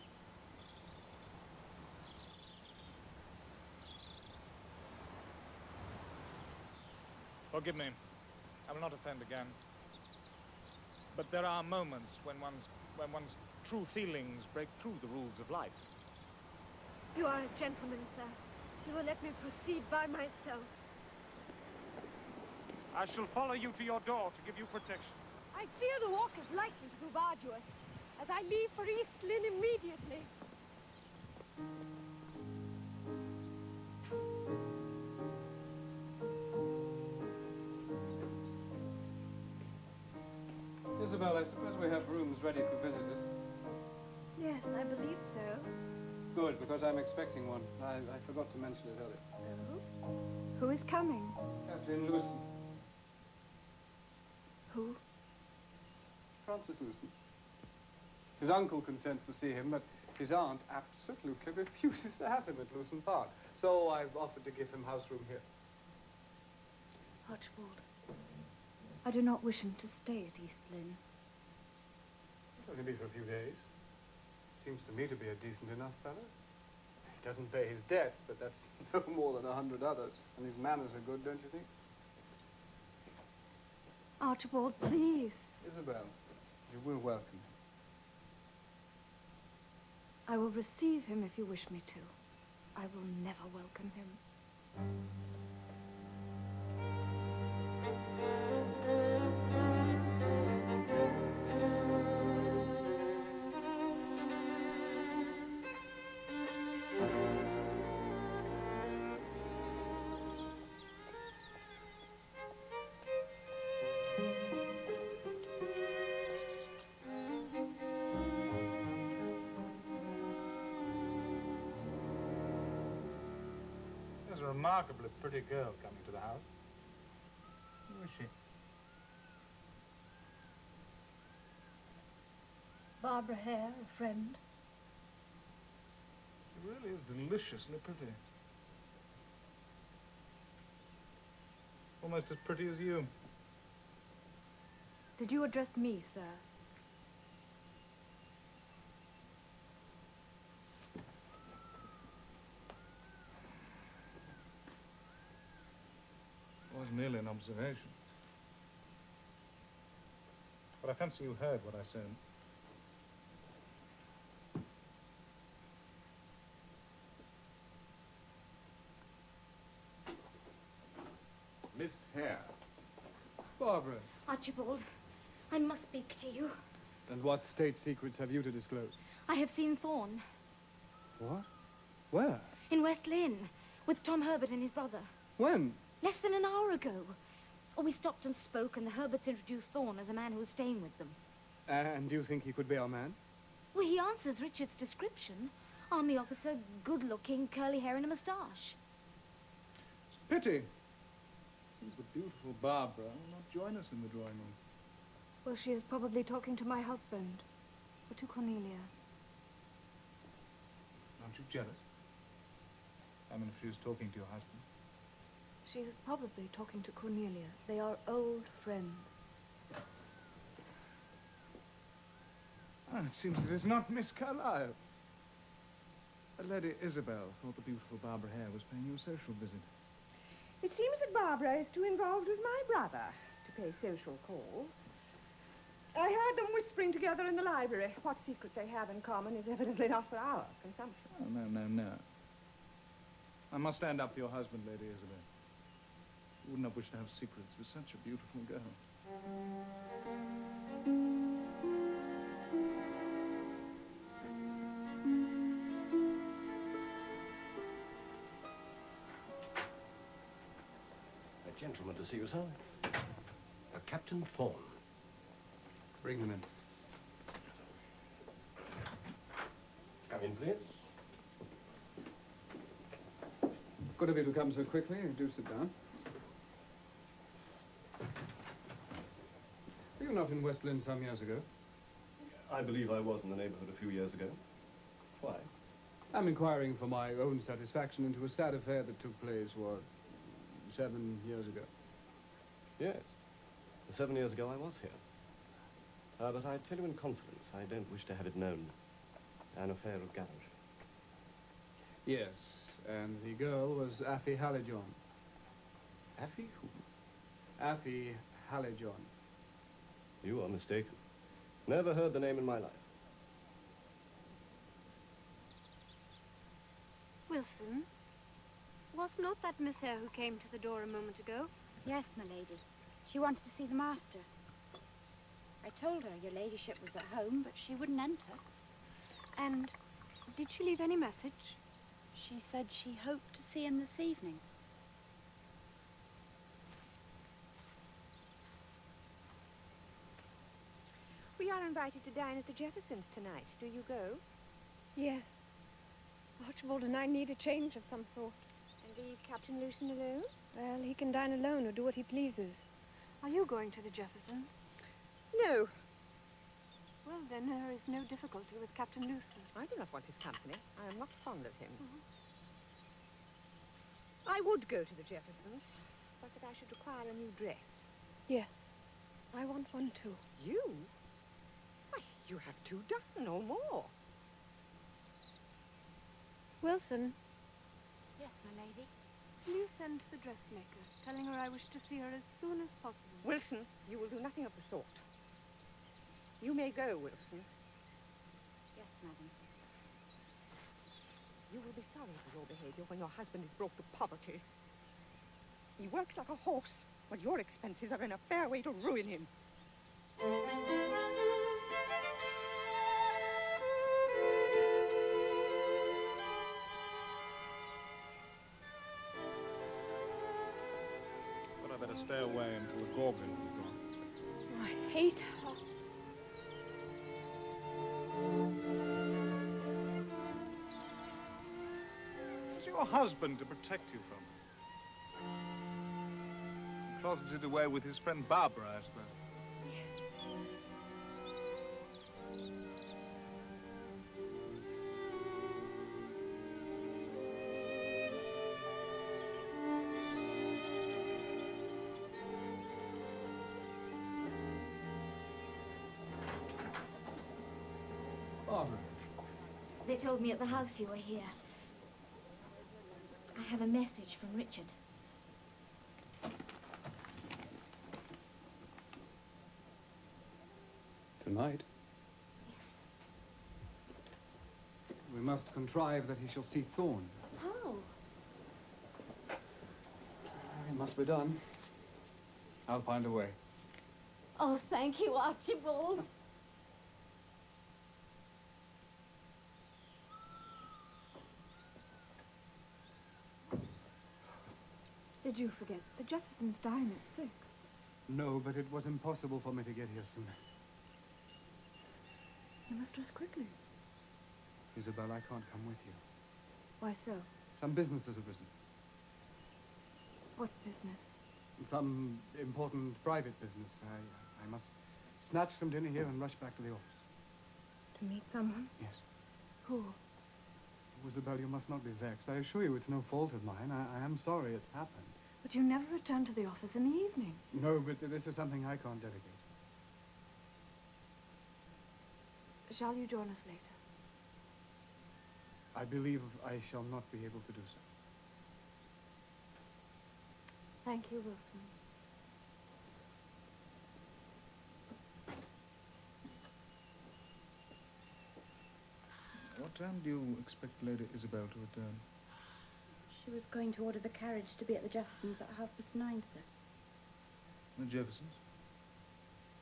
Forgive me. I will not offend again. But there are moments when one's true feelings break through the rules of life. You are a gentleman, sir. You will let me proceed by myself. I shall follow you to your door to give you protection. I fear the walk is likely to prove arduous, as I leave for East Lynne immediately. Isabel, I suppose we have rooms ready for visitors. Yes, I believe so. Good, because I'm expecting one. I forgot to mention it earlier. Oh? Who is coming? Captain Lewison. Who? Francis Lewison. His uncle consents to see him, but his aunt absolutely refuses to have him at Lewison Park. So I've offered to give him house room here. Archibald, I do not wish him to stay at East Lynne. It'll only be for a few days. Seems to me to be a decent enough fellow. He doesn't pay his debts, but that's no more than 100 others. And his manners are good, don't you think? Archibald, please. Isabel, you will welcome him. I will receive him if you wish me to. I will never welcome him. There's a remarkably pretty girl coming to the house. Who is she? Barbara Hare, a friend. She really is deliciously pretty. Almost as pretty as you. Did you address me, sir? It was merely an observation. But I fancy you heard what I said. Miss Hare. Barbara. Archibald, I must speak to you. And what state secrets have you to disclose? I have seen Thorne What? Where? in West Lynne with Tom Herbert and his brother. When? Less than an hour ago. Oh, we stopped and spoke, and the Herberts introduced Thorne as a man who was staying with them. And do you think he could be our man? Well, he answers Richard's description. Army officer, good-looking, curly hair and a moustache. It's a pity. Seems the beautiful Barbara will not join us in the drawing room. Well, she is probably talking to my husband. Or to Cornelia. Aren't you jealous? I mean, if she was talking to your husband. She is probably talking to Cornelia. They are old friends. Ah, it seems it is not Miss Carlyle. Lady Isabel thought the beautiful Barbara Hare was paying you a social visit. It seems that Barbara is too involved with my brother to pay social calls. I heard them whispering together in the library. What secret they have in common is evidently not for our consumption. Oh, no. I must stand up for your husband, Lady Isabel. You would not wish to have secrets with such a beautiful girl. A gentleman to see you, sir. Captain Thorne. Bring him in. Come in, please. Good of you to come so quickly. Do sit down. Were you not in West Lynne some years ago? I believe I was in the neighborhood a few years ago. Why? I'm inquiring for my own satisfaction into a sad affair that took place, 7 years ago. Yes. 7 years ago I was here. But I tell you in confidence, I don't wish to have it known. An affair of gallantry. Yes, and the girl was Affie Hallijohn. Affie who? Affie Hallijohn. You are mistaken. Never heard the name in my life. Wilson, was not that Miss Hare who came to the door a moment ago? Yes, my lady. She wanted to see the master. I told her your ladyship was at home, but she wouldn't enter. And did she leave any message? She said she hoped to see him this evening. We are invited to dine at the Jeffersons tonight. Do you go? Yes. Archibald and I need a change of some sort. And leave Captain Lewson alone? Well, he can dine alone or do what he pleases. Are you going to the Jeffersons? No. Well, then there is no difficulty with Captain Lewson. I do not want his company. I am not fond of him. I would go to the Jeffersons, but that I should require a new dress. Yes, I want one too. You? Why, you have 24 or more. Wilson, Yes, my lady. will you send to the dressmaker, telling her I wish to see her as soon as possible? Wilson, you will do nothing of the sort. You may go, Wilson. Yes, madam. You will be sorry for your behavior when your husband is brought to poverty. He works like a horse, but your expenses are in a fair way to ruin him. But I better stay away until the goblin is gone. Oh, I hate her. It's your husband to protect you from her. Closeted away with his friend Barbara, I suppose. Barbara. They told me at the house you were here. I have a message from Richard. Tonight? Yes. We must contrive that he shall see Thorne. How? It must be done. I'll find a way. Oh, thank you, Archibald. Did you forget? The Jeffersons dine at 6. No, but it was impossible for me to get here sooner. You must dress quickly. Isabel, I can't come with you. Why so? Some business has arisen. What business? Some important private business. I must snatch some dinner here and rush back to the office. To meet someone? Yes. Who? Isabel, you must not be vexed. I assure you it's no fault of mine. I am sorry it's happened. But you never return to the office in the evening. No, but this is something I can't delegate. Shall you join us later? I believe I shall not be able to do so. Thank you, Wilson. What time do you expect Lady Isabel to return? She was going to order the carriage to be at the Jeffersons at 9:30, sir. The Jeffersons?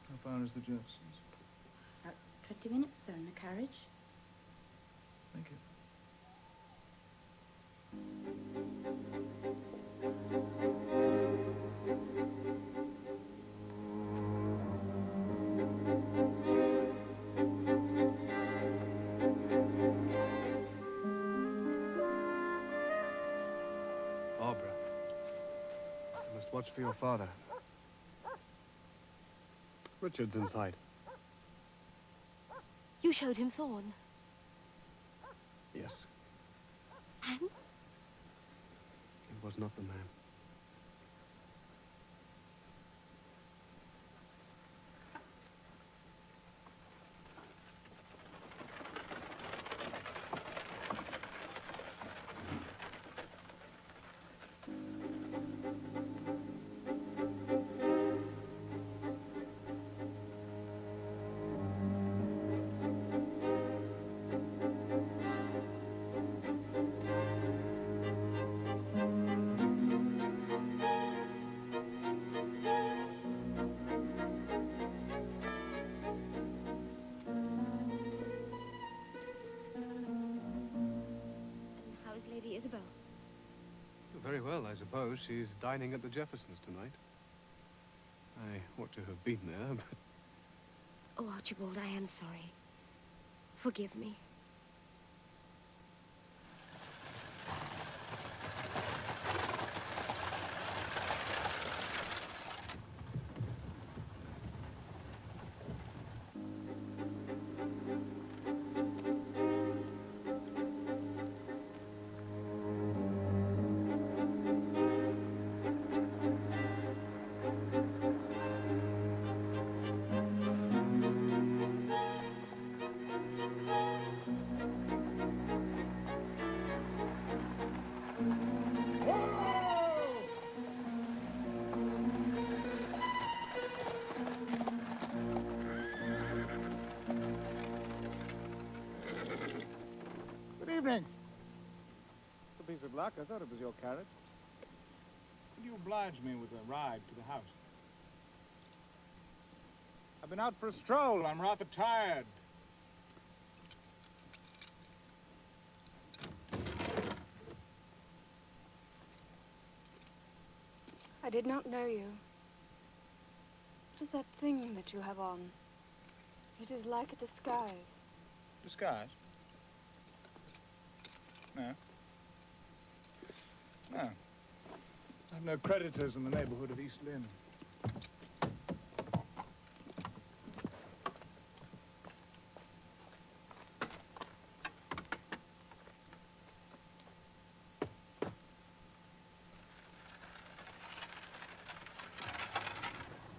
How far is the Jeffersons? About 20 minutes, sir, in the carriage. Thank you. Barbara, you must watch for your father. Richard's inside. You showed him Thorne. Yes, And? it was not the man. How is Lady Isabel? Very well, I suppose. She's dining at the Jeffersons tonight. I ought to have been there, but... Oh, Archibald, I am sorry. Forgive me. luck. I thought it was your carriage. Could you oblige me with a ride to the house? I've been out for a stroll. I'm rather tired. I did not know you. What is that thing that you have on? It is like a disguise. Disguise? No. No. I've no creditors in the neighborhood of East Lynne.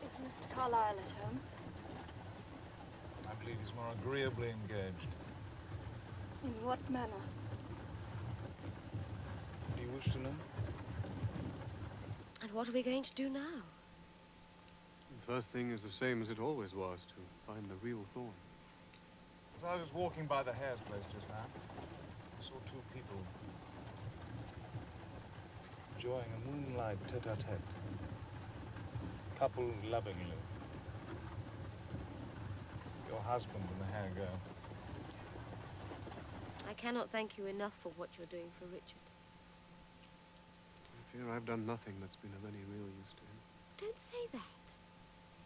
Is Mr. Carlyle at home? I believe he's more agreeably engaged. In what manner? Do you wish to know? And what are we going to do now? The first thing is the same as it always was, to find the real thorn. As I was walking by the hare's place just now, I saw two people enjoying a moonlight tete-a-tete. Couple lovingly. Your husband and the hare girl. I cannot thank you enough for what you're doing for Richard. I fear I've done nothing that's been of any real use to him. Don't say that.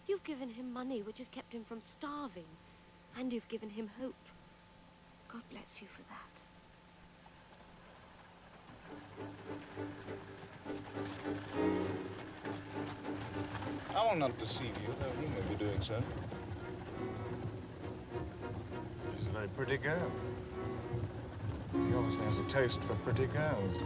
You've given him money which has kept him from starving. And you've given him hope. God bless you for that. I will not deceive you, though he may be doing so. She's a very pretty girl. He obviously has a taste for pretty girls.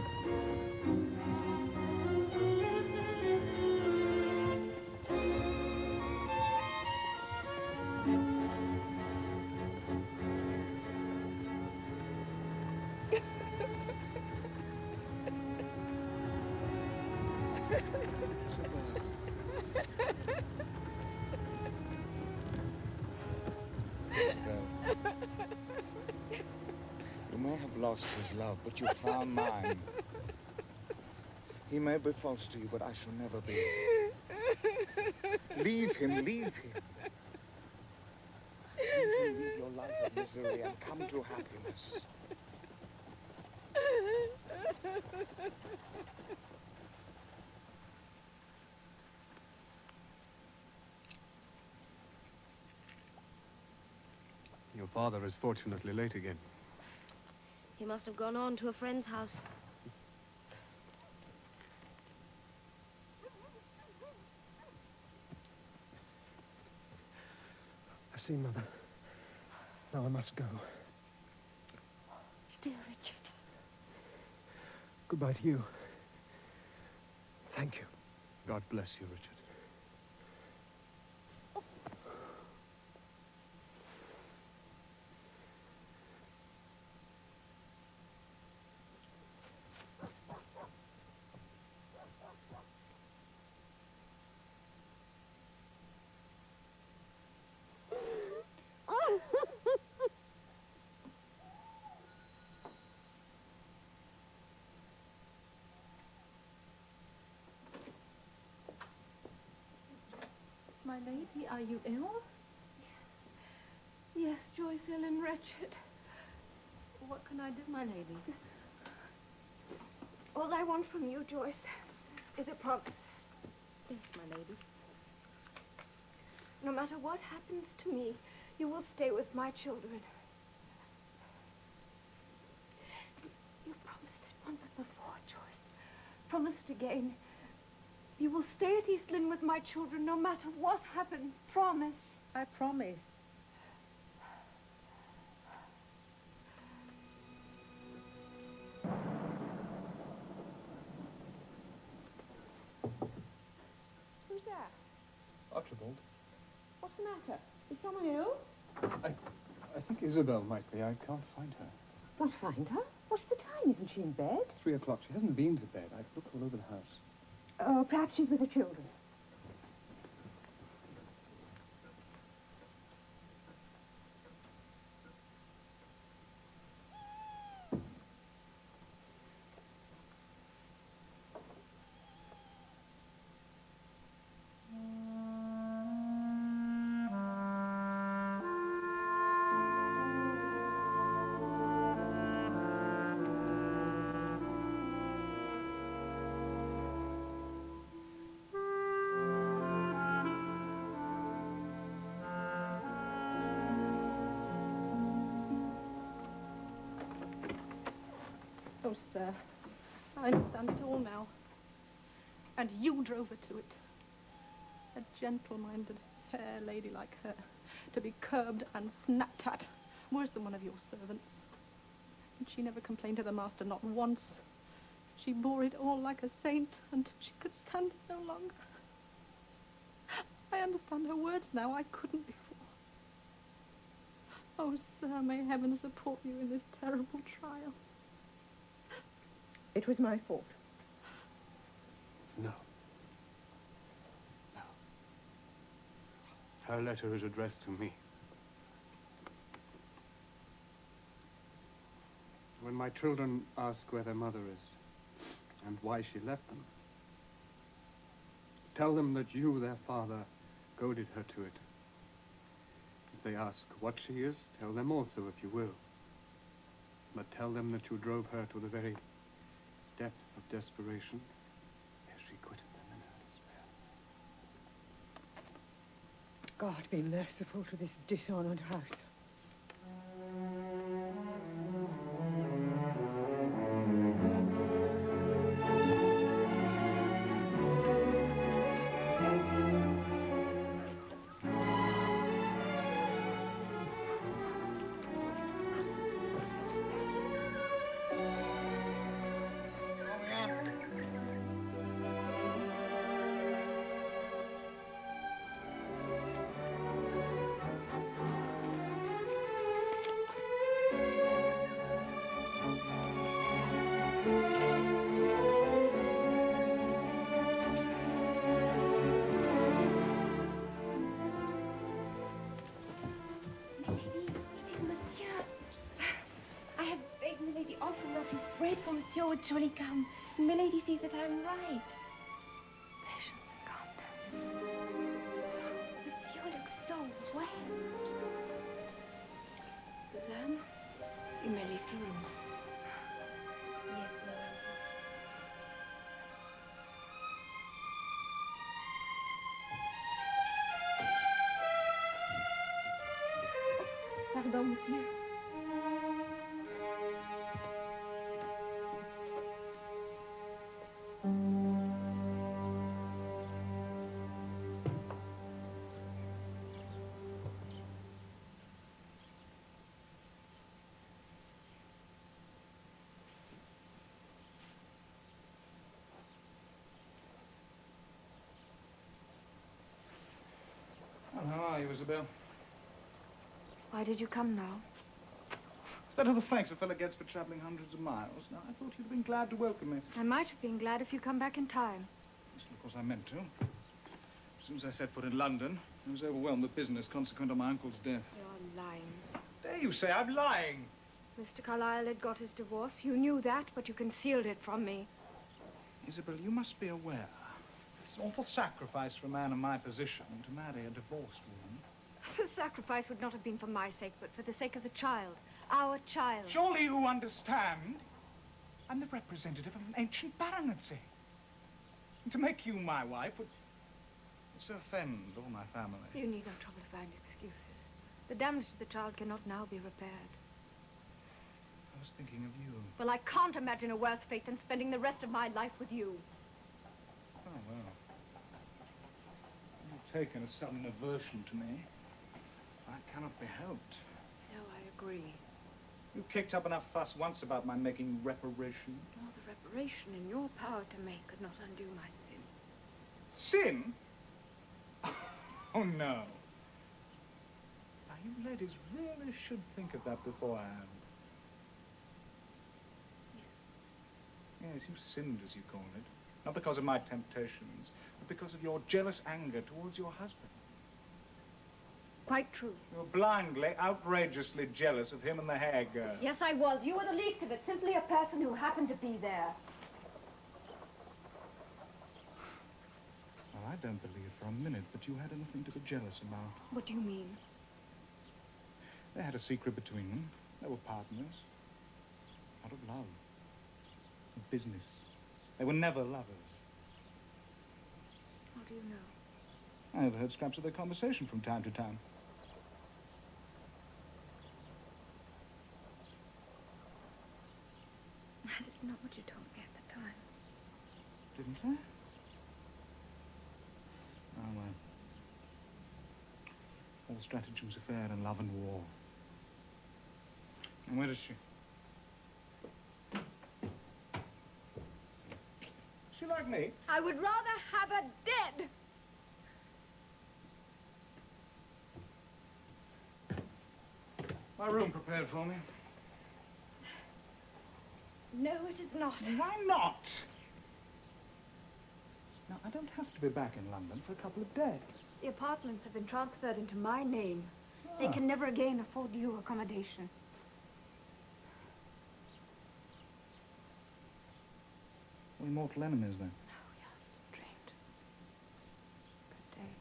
You may have lost his love, but you found mine. He may be false to you, but I shall never be. Leave him, leave him. Leave your life of misery and come to happiness. Your father is fortunately late again. He must have gone on to a friend's house. I've seen Mother. Now I must go. Dear Richard. Goodbye to you. Thank you. God bless you, Richard. My lady, are you ill? Yes, Joyce, ill and wretched. What can I do, my lady? All I want from you, Joyce, is a promise. Yes, my lady. No matter what happens to me, you will stay with my children. You promised it once before, Joyce. Promise it again. You will stay at East Lynne with my children no matter what happens. Promise. I promise. Who's there? Archibald, What's the matter? Is someone ill? I think Isabel might be. I can't find her. Can't find her? What's the time? Isn't she in bed? 3 o'clock. She hasn't been to bed. I've looked all over the house. Oh, perhaps she's with her children. sir. I understand it all now. And you drove her to it. A gentle-minded, fair lady like her, to be curbed and snapped at, worse than one of your servants. And she never complained to the master, not once. She bore it all like a saint until she could stand it no longer. I understand her words now. I couldn't before. Oh, sir, may heaven support you in this terrible trial. It was my fault. No. No. Her letter is addressed to me. When my children ask where their mother is and why she left them, tell them that you, their father, goaded her to it. If they ask what she is, tell them also, if you will. But tell them that you drove her to the very depth of desperation ere she quitted them in her despair. God be merciful to this dishonored house. For Monsieur would surely come. Milady sees that I'm right. Patience and calmness. Monsieur looks so well. Suzanne, you may leave the room. Yes, Madame. Pardon, monsieur. Well, how are you, Isabel? Why did you come now? Is that all the thanks a fellow gets for traveling hundreds of miles? Now, I thought you'd have been glad to welcome me. I might have been glad if you come back in time. Yes, of course, I meant to. As soon as I set foot in London, I was overwhelmed with business consequent on my uncle's death. You're lying. Dare you say I'm lying? Mr. Carlyle had got his divorce. You knew that, but you concealed it from me. Isabel, you must be aware. It's an awful sacrifice for a man in my position to marry a divorced woman. The sacrifice would not have been for my sake, but for the sake of the child. Our child. Surely you understand. I'm the representative of an ancient baronetcy. And to make you my wife would so offend all my family. You need no trouble to find excuses. The damage to the child cannot now be repaired. I was thinking of you. Well, I can't imagine a worse fate than spending the rest of my life with you. Oh, well. You've taken a sudden aversion to me. That cannot be helped. No, I agree. You kicked up enough fuss once about my making reparation. Oh, the reparation in your power to make could not undo my sin. Sin? Oh, no. Now, you ladies really should think of that beforehand. Yes. Yes, you sinned, as you call it. Not because of my temptations, but because of your jealous anger towards your husband. Quite true. You were blindly, outrageously jealous of him and the hair girl. Yes, I was. You were the least of it. Simply a person who happened to be there. Well, I don't believe for a minute that you had anything to be jealous about. What do you mean? They had a secret between them. They were partners. Not of love. Of business. They were never lovers. How do you know? I have heard scraps of their conversation from time to time. That is not what didn't I? Oh, well. All stratagems are fair in love and war. And where is she? She like me? I would rather have her dead. My room prepared for me. No, it is not. Why not? Now, I don't have to be back in London for a couple of days. The apartments have been transferred into my name. They can never again afford you accommodation. We're mortal enemies, then. Oh, yes, strangers. Good day.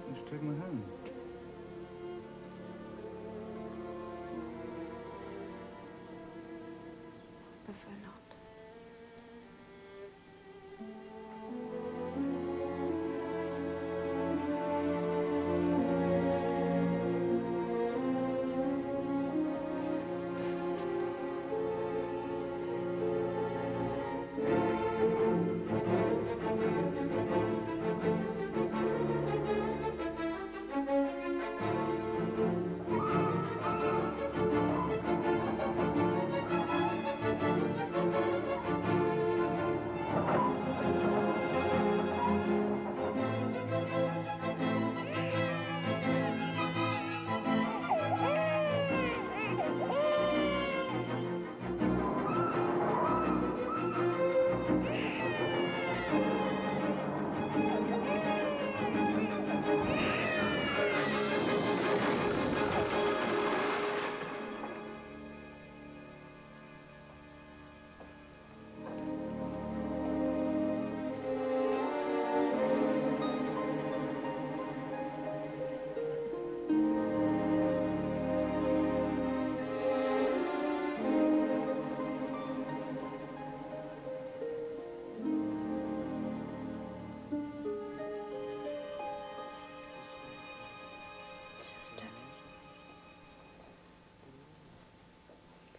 You should take me home. Prefer not.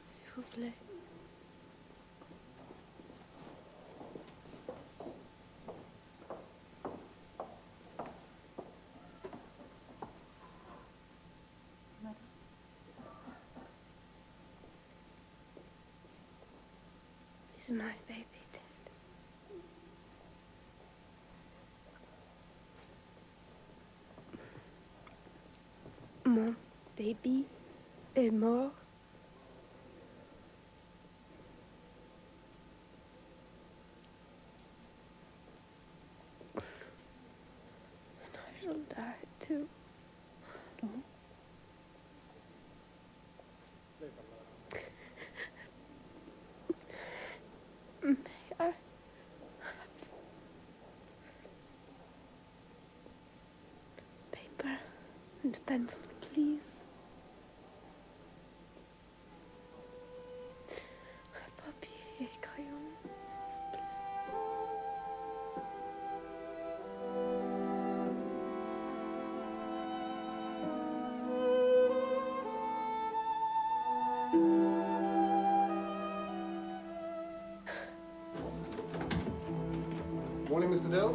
S'il vous plaît. Is my baby dead? Mon baby est mort. And I shall die too. May I? Paper and pencil, please. Papier et crayon, s'il vous plaît. Morning, Mr. Dell.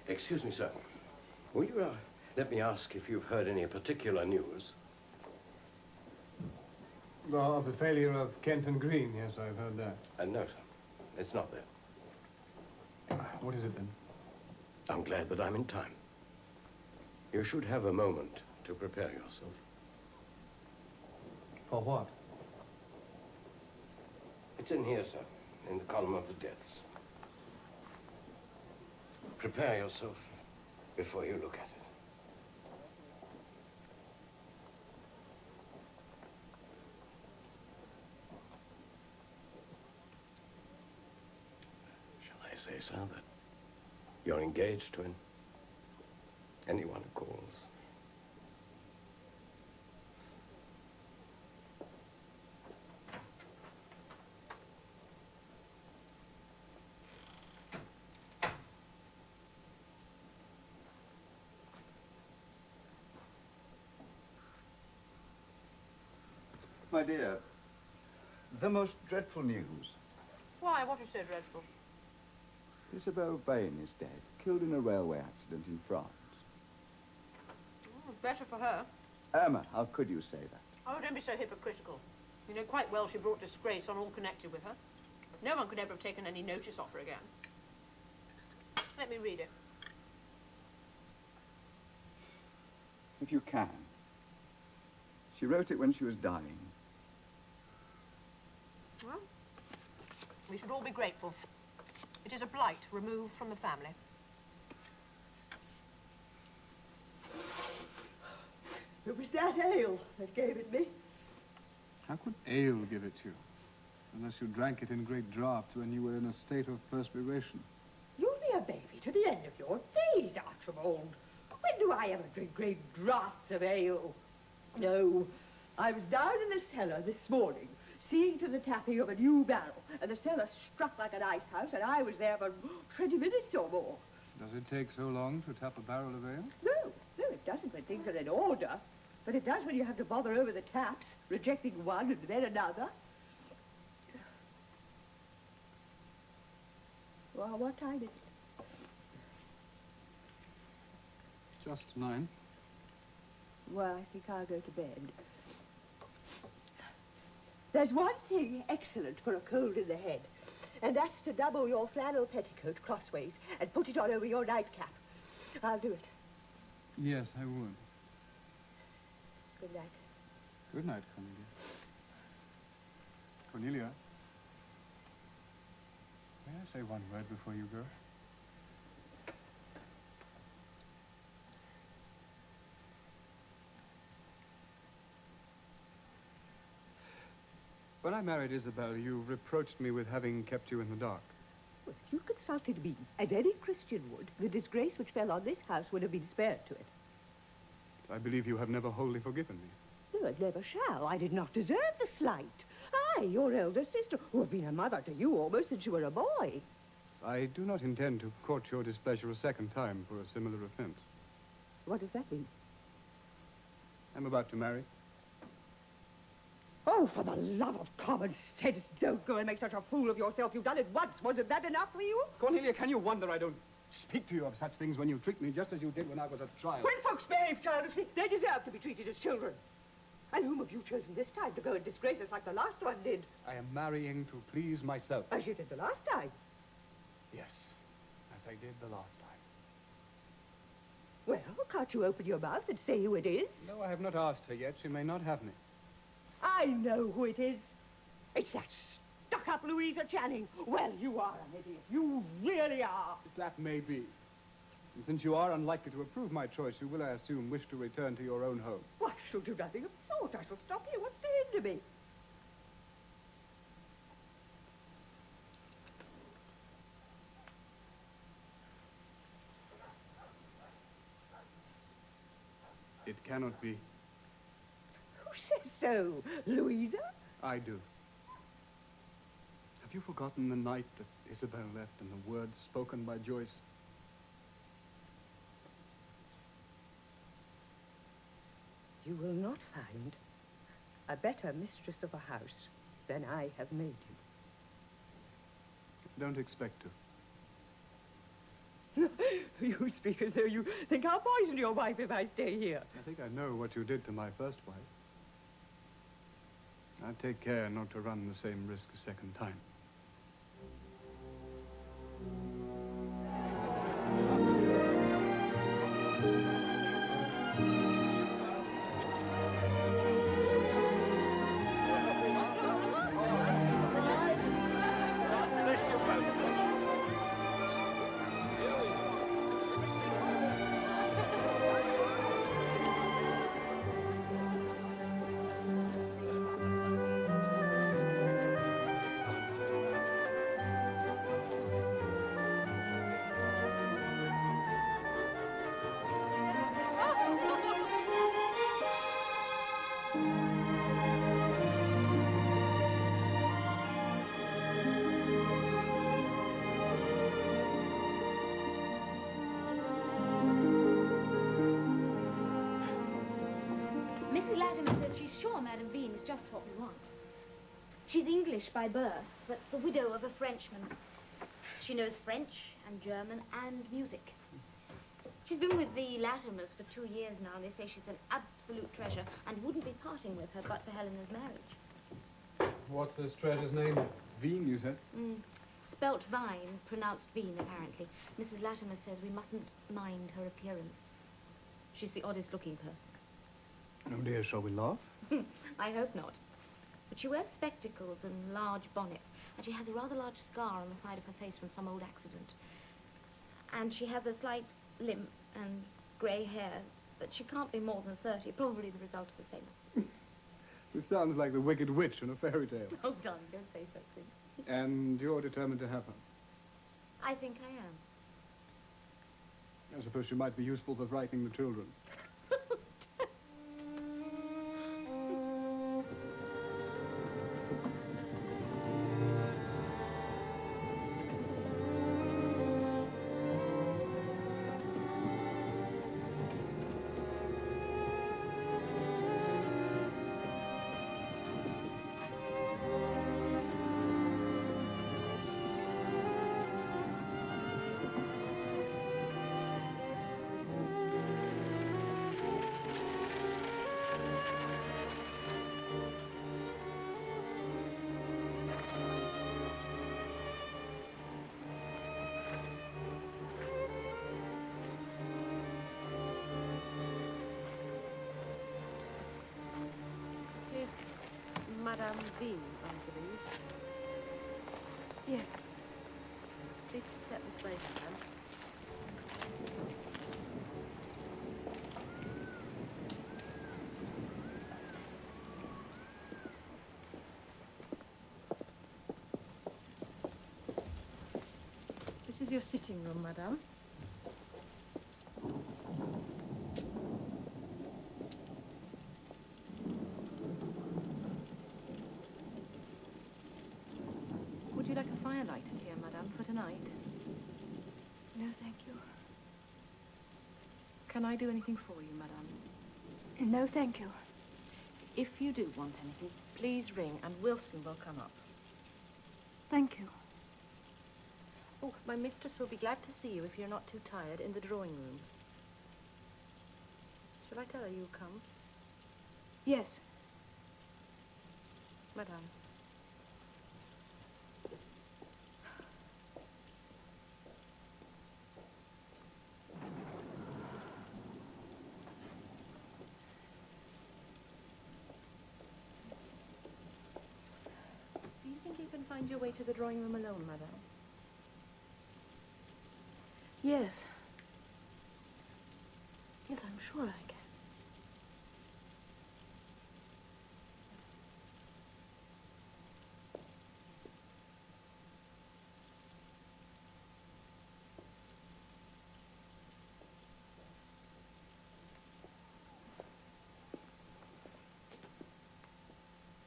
Excuse me, sir. Will you let me ask if you've heard any particular news? Well, of the failure of Kent and Green, yes, I've heard that. No, sir. It's not there. What is it, then? I'm glad that I'm in time. You should have a moment to prepare yourself. For what? It's in here, sir, in the column of the deaths. Prepare yourself before you look at it. Say, sir, that you're engaged to anyone who calls my dear, the most dreadful news. Why? What is so dreadful? Isabel Vane is dead, killed in a railway accident in France. Oh, better for her. Emma, how could you say that? Oh, don't be so hypocritical. You know quite well she brought disgrace on all connected with her. No one could ever have taken any notice of her again. Let me read it. If you can. She wrote it when she was dying. Well, we should all be grateful. It is a blight removed from the family. It was that ale that gave it me. How could ale give it you? Unless you drank it in great draughts when you were in a state of perspiration. You'll be a baby to the end of your days, Archibald. When do I ever drink great draughts of ale? No, I was down in the cellar this morning, seeing to the tapping of a new barrel, and the cellar struck like an ice house, and I was there for 20 minutes or more. Does it take so long to tap a barrel of ale? No, it doesn't when things are in order. But it does when you have to bother over the taps, rejecting one and then another. Well, what time is it? Just 9. Well, I think I'll go to bed. There's one thing excellent for a cold in the head, and that's to double your flannel petticoat crossways and put it on over your nightcap. I'll do it. Yes, I would. Good night. Good night, Cornelia. Cornelia, may I say one word before you go? When I married Isabel, you reproached me with having kept you in the dark. Well, if you consulted me, as any Christian would, the disgrace which fell on this house would have been spared to it. I believe you have never wholly forgiven me. No, and never shall. I did not deserve the slight. I, your elder sister, who have been a mother to you almost since you were a boy. I do not intend to court your displeasure a second time for a similar offense. What does that mean? I'm about to marry. Oh, for the love of common sense, don't go and make such a fool of yourself. You've done it once. Wasn't that enough for you? Cornelia, can you wonder I don't speak to you of such things when you treat me just as you did when I was a child? When folks behave childishly, they deserve to be treated as children. And whom have you chosen this time to go and disgrace us like the last one did? I am marrying to please myself. As you did the last time. Yes, as I did the last time. Well, can't you open your mouth and say who it is? No, I have not asked her yet. She may not have me. I know who it is. It's that stuck-up Louisa Channing. Well, you are an idiot. You really are. That may be. And since you are unlikely to approve my choice, you will, I assume, wish to return to your own home. Why, I shall do nothing of the sort. I shall stop here. What's to hinder me? It cannot be. Who says so? Louisa? I do. Have you forgotten the night that Isabel left and the words spoken by Joyce? You will not find a better mistress of a house than I have made you. Don't expect to. You speak as though you think I'll poison your wife if I stay here. I think I know what you did to my first wife. I'll take care not to run the same risk a second time. just what we want. She's English by birth, but the widow of a Frenchman. She knows French and German and music. She's been with the Latimers for 2 years now, and they say she's an absolute treasure and wouldn't be parting with her but for Helena's marriage. What's this treasure's name? Veen, you said? Spelt vine, pronounced bean, apparently. Mrs. Latimer says we mustn't mind her appearance. She's the oddest-looking person. Oh, dear, shall we laugh? I hope not. But she wears spectacles and large bonnets, and she has a rather large scar on the side of her face from some old accident. And she has a slight limp and grey hair, but she can't be more than 30, probably the result of the same accident. This sounds like the Wicked Witch in a fairy tale. Oh, darling, don't say such things. And you're determined to have her? I think I am. I suppose she might be useful for frightening the children. Madame Veen, I believe. Yes. Please to step this way, madame. This is your sitting room, madame. Would you like a fire lighted here, madame, for tonight? No, thank you. Can I do anything for you, madame? No, thank you. If you do want anything, please ring and Wilson will come up. Thank you. Oh, my mistress will be glad to see you if you're not too tired in the drawing room. Shall I tell her you'll come? Yes. Madame. Do you think you can find your way to the drawing room alone, madame? Yes. Yes, I'm sure I can.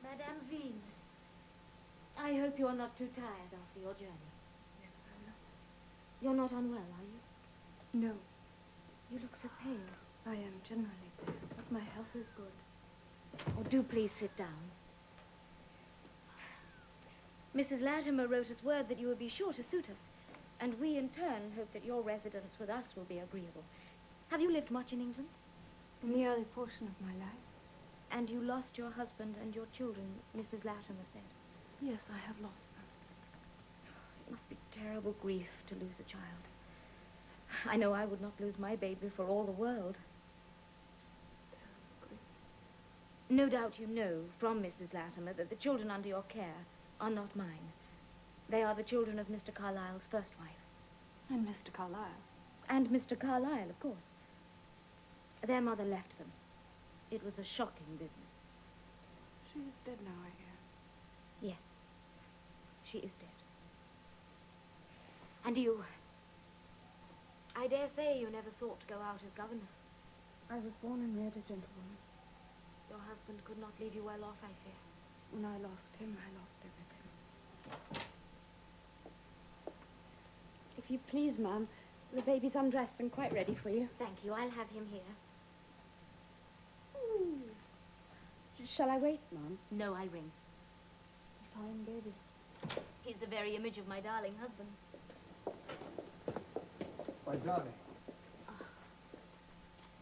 Madame Veen, I hope you're not too tired after your journey. No, I'm not. You're not unwell, are you? No. You look so pale. I am generally pale, but my health is good. Oh, do please sit down. Mrs. Latimer wrote us word that you would be sure to suit us, and we in turn hope that your residence with us will be agreeable. Have you lived much in England? In the early portion of my life. And you lost your husband and your children, Mrs. Latimer said. Yes, I have lost them. It must be terrible grief to lose a child. I know I would not lose my baby for all the world. Terrible grief. No doubt you know from Mrs. Latimer that the children under your care are not mine. They are the children of Mr. Carlyle's first wife. And Mr. Carlyle. And Mr. Carlyle, of course. Their mother left them. It was a shocking business. She is dead now, I hear. Yes, she is dead. And you... I dare say you never thought to go out as governess. I was born and reared a gentlewoman. Your husband could not leave you well off, I fear. When I lost him, I lost everything. If you please, ma'am, the baby's undressed and quite ready for you. Thank you. I'll have him here. Shall I wait, Mum? No, I'll ring. It's a fine baby. He's the very image of my darling husband. My darling.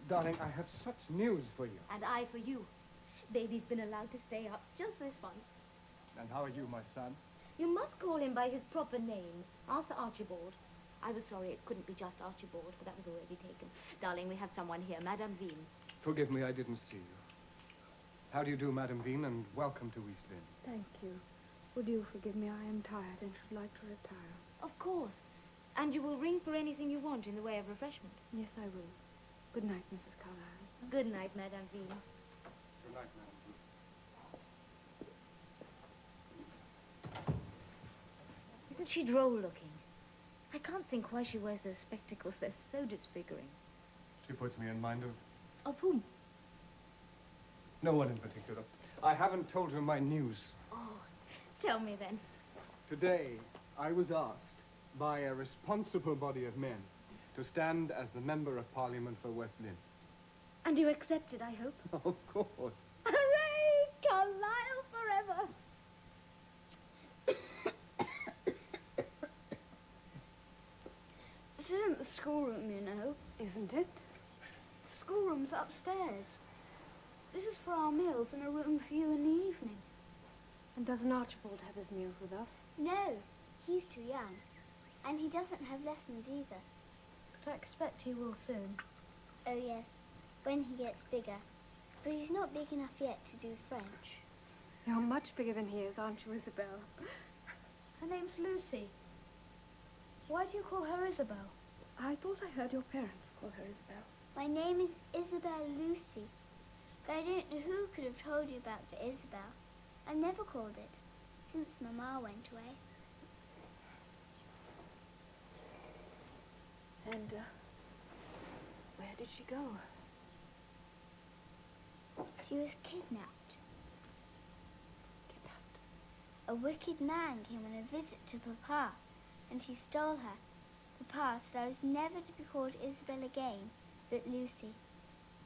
Darling, I have such news for you. And I for you. Baby's been allowed to stay up just this once. And how are you, my son? You must call him by his proper name, Arthur Archibald. I was sorry it couldn't be just Archibald, but that was already taken. Darling, we have someone here, Madame Veen. Forgive me, I didn't see you. How do you do, Madame Veen, and welcome to East Lynne. Thank you. Would you forgive me? I am tired and should like to retire. Of course. And you will ring for anything you want in the way of refreshment. Yes, I will. Good night, Mrs. Carlyle. Good night, Madame Veen. Good night, Madame Veen. Isn't she droll looking? I can't think why she wears those spectacles. They're so disfiguring. She puts me in mind of Of whom? no one in particular. I haven't told her my news. Oh, tell me then. Today, I was asked by a responsible body of men to stand as the Member of Parliament for West Lynne. And you accepted, I hope? Of course. Hooray! Carlisle forever! This isn't the schoolroom, you know. Isn't it? The schoolroom's upstairs. This is for our meals and a room for you in the evening. And doesn't Archibald have his meals with us? No, he's too young. And he doesn't have lessons either. But I expect he will soon. Oh yes, when he gets bigger. But he's not big enough yet to do French. You're much bigger than he is, aren't you, Isabel? Her name's Lucy. Why do you call her Isabel? I thought I heard your parents call her Isabel. My name is Isabel Lucy. But I don't know who could have told you about the Isabel. I've never called it, since Mama went away. And, where did she go? She was kidnapped. A wicked man came on a visit to Papa, and he stole her. Papa said I was never to be called Isabel again, but Lucy.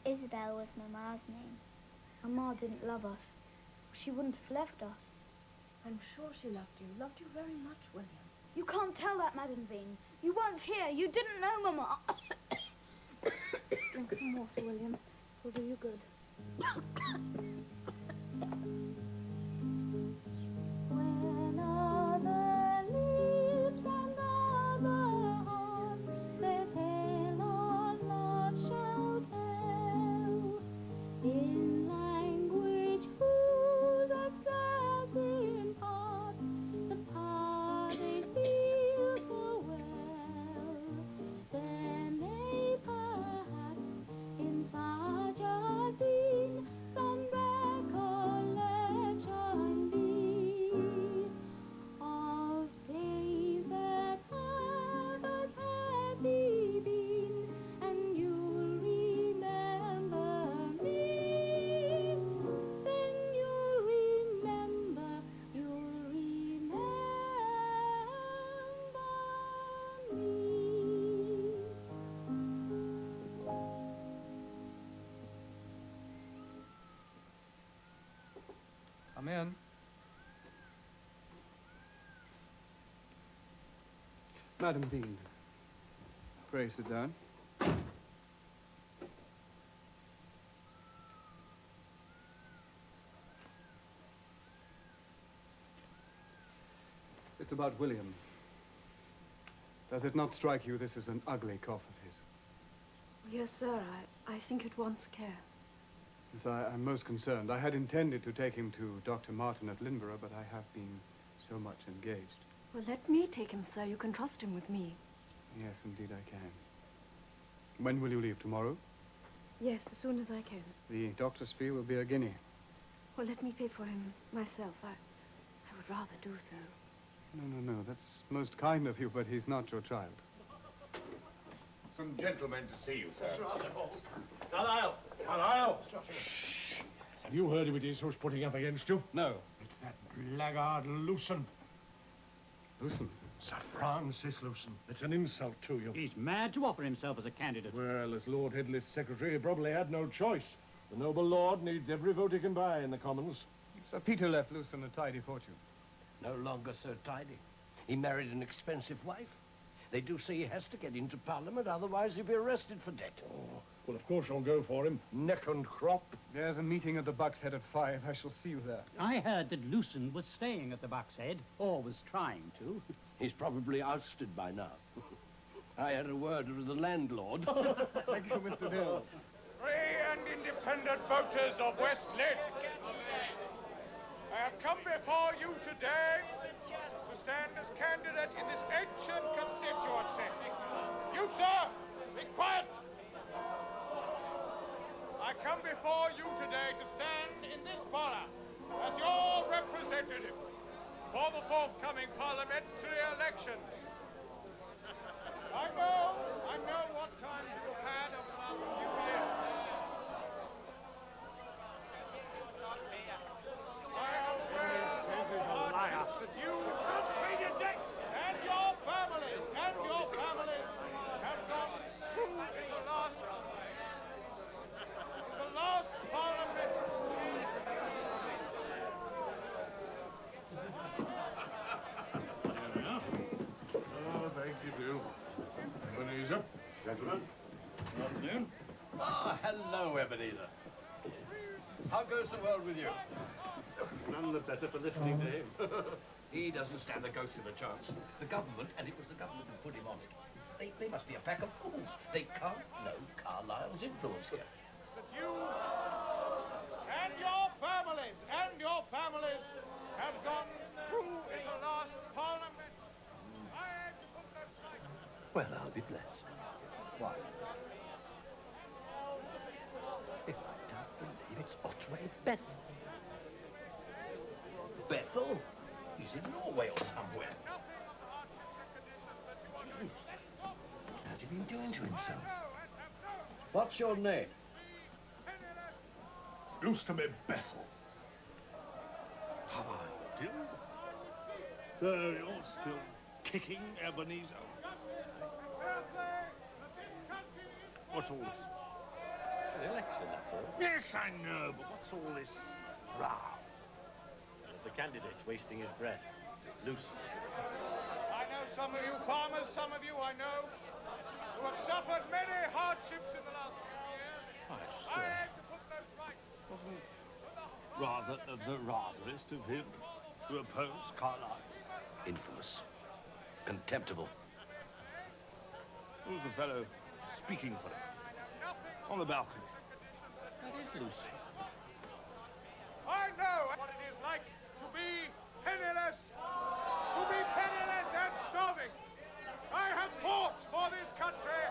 Isabel was Mama's name. Mama didn't love us. She wouldn't have left us. I'm sure she loved you very much, William. You can't tell that, Madame Veen. You weren't here. You didn't know Mama. Drink some water, William. It'll do you good. When other lips and other hearts their tale of love shall tell, in language whose excess imparts the power they feel so well, there may perhaps in such a scene some recollection be of days that have as happy been, and you'll remember me. Then you'll remember me. Come in. Madame Veen, pray sit down. It's about William. Does it not strike you this is an ugly cough of his? Yes, sir. I think it wants care. Yes, I'm most concerned. I had intended to take him to Dr. Martin at Lynneborough, but I have been so much engaged. Well, let me take him, sir. You can trust him with me. Yes, indeed I can. When will you leave? Tomorrow? Yes, as soon as I can. The doctor's fee will be a guinea. Well, let me pay for him myself. I would rather do so. No. That's most kind of you, but he's not your child. Some gentlemen to see you, sir. Carlyle! Carlyle! Shh! Have you heard who it is who's putting up against you? No. It's that blackguard Lewson. Lewson? Sir Francis Lewson. It's an insult to you. He's mad to offer himself as a candidate. Well, as Lord Headley's secretary, he probably had no choice. The noble lord needs every vote he can buy in the Commons. Sir Peter left Lucian a tidy fortune. No longer so tidy. He married an expensive wife. They do say he has to get into Parliament, otherwise he'll be arrested for debt. Oh, well, of course you'll go for him, neck and crop. There's a meeting at the Buck's Head at 5. I shall see you there. I heard that Lucian was staying at the Buck's Head, or was trying to. He's probably ousted by now. I had a word with the landlord. Thank you, Mr. Hill. Free and independent voters of West Lynne, I have come before you today to stand as candidate in this ancient constituency. You, sir, be quiet. I come before you today to stand in this borough as your representative for the forthcoming parliamentary elections. I know what times you have had over the last few years. I am aware that you have paid your debts, and your families have gone through in the last parliament. Here we are. Oh, thank you, Bill. Ebenezer, gentlemen. Good afternoon. Ah, hello, Ebenezer. How goes the world with you? None the better for listening to him. He doesn't stand the ghost of a chance. The government, and it was the government who put him on it, they must be a pack of fools. They can't know Carlyle's influence here. That you and your families have gone through in the last parliament. I had to put that right. Well, I'll be blessed. Why? If I don't believe it's Otway Bethel. Bethel? He's in Norway or somewhere. Jeez. What's he been doing to himself? What's your name? Used to be Bethel. How are you, Dill? You're still kicking, Ebenezer. What's all this? An election, that's all. Yes, I know, but what's all this row? The candidate's wasting his breath. Loose. I know some of you farmers, some of you I know, who have suffered many hardships in the last few years. I had to put those right. Wasn't rather the ratherest of him to oppose Carlyle? Infamous. Contemptible. Who's the fellow speaking for him? On the balcony. That is Lucy. I know what it is like to be penniless and starving. I have fought for this country.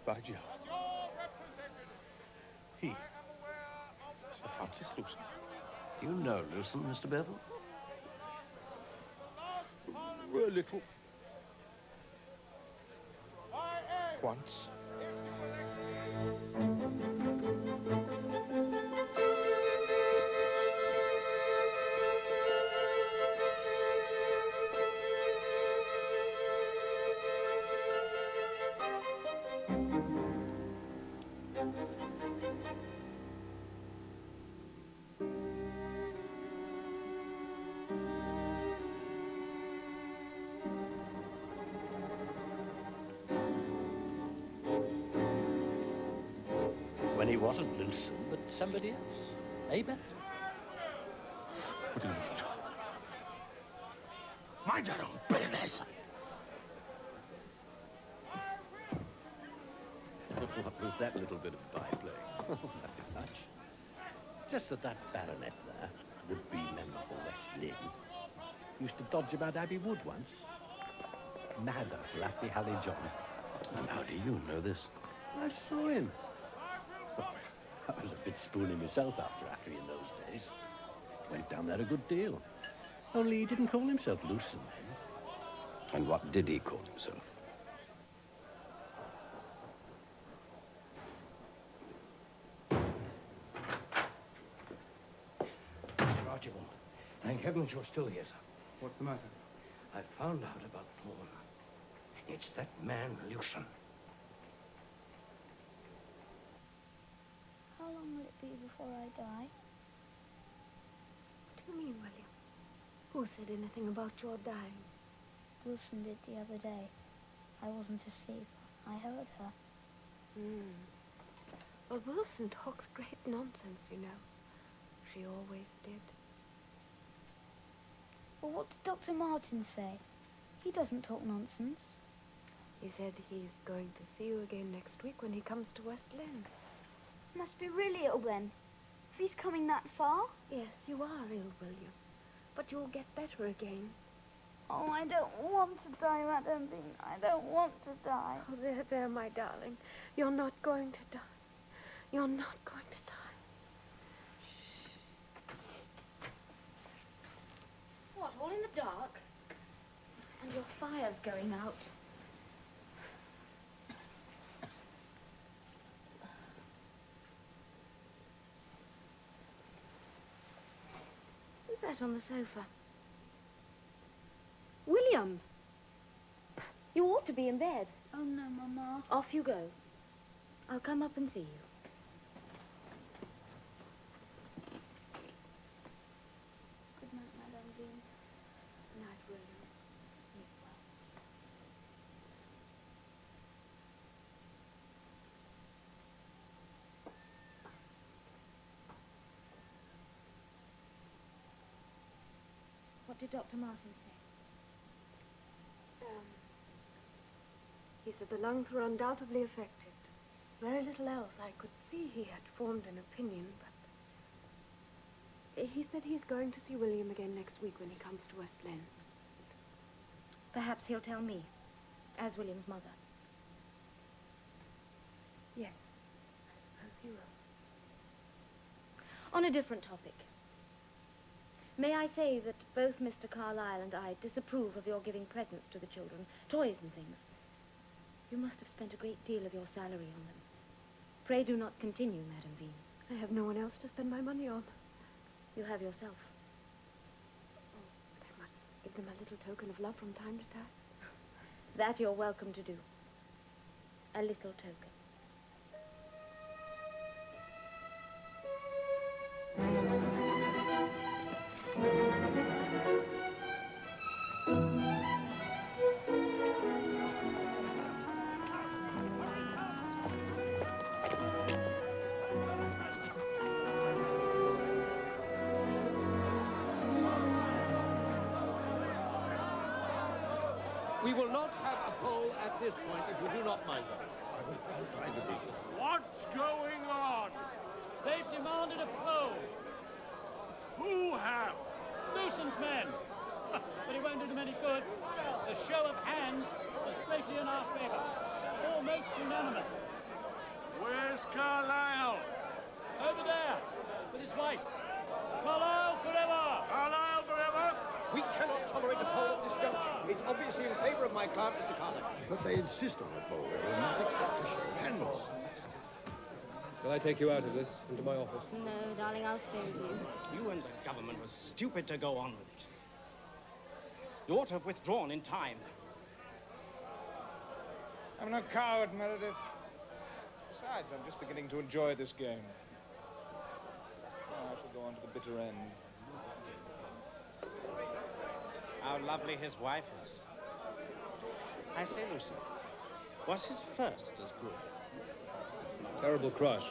By Jove. He, Sir Francis Lucian. Do you know Lucian, Mr. Bethel? A little. Once. When he wasn't Lucian, but somebody else. Eh, Beth? What do you mean? Mind your own business. What was that little bit of by-play? Nothing much. Just that baronet there, would-be member for West Lynne, used to dodge about Abbey Wood once. Mad after Raffy Hallijohn. And how do you know this? I saw him. I was a bit spoony myself after Raffy in those days. Went down there a good deal. Only he didn't call himself Lucian then. And what did he call himself? Mr. Archibald, thank heavens you're still here, sir. What's the matter? I found out about Thorne. It's that man, Lucian. die. What do you mean, William? Who said anything about your dying? Wilson did the other day. I wasn't asleep. I heard her. Well, Wilson talks great nonsense, you know. She always did. Well, what did Dr. Martin say? He doesn't talk nonsense. He said he's going to see you again next week when he comes to West Lynne. Must be really ill then. If he's coming that far? Yes, you are ill, William. But you'll get better again. Oh, I don't want to die, Madame Bean. I don't want to die. Oh, there, my darling. You're not going to die. You're not going to die. What, all in the dark? And your fire's going out. Who's that on the sofa? William! You ought to be in bed. Oh, no, Mama. Off you go. I'll come up and see you. Good night, Madame Bean. Good night, William. Sleep well. What did Dr. Martin say? He said the lungs were undoubtedly affected. Very little else. I could see he had formed an opinion, but he said he's going to see William again next week when he comes to West Lynne. Perhaps he'll tell me, as William's mother. Yes, I suppose he will. On a different topic. May I say that both Mr. Carlyle and I disapprove of your giving presents to the children, toys and things. You must have spent a great deal of your salary on them. Pray do not continue, Madame Bean. I have no one else to spend my money on. You have yourself. Oh, but I must give them a little token of love from time to time. That you're welcome to do. A little token. We will not have a poll at this point if you do not mind it. I will try to be. What's going on? They've demanded a poll. Who have? Newsom's men. But it won't do them any good. The show of hands was greatly in our favor. Almost unanimous. Where's Carlyle? Over there, with his wife. Carlyle forever! Carlyle forever? We cannot tolerate a poll at this juncture. It's obviously in favor of my client, Mr. Carlyle. But they insist on a poll. They will not accept a show of hands. Shall I take you out of this, into my office? No, darling, I'll stay with you. You and the government were stupid to go on with it. You ought to have withdrawn in time. I'm no coward, Meredith. Besides, I'm just beginning to enjoy this game. Now I shall go on to the bitter end. How lovely his wife is. I say, Lucy, was his first as good? Terrible crush.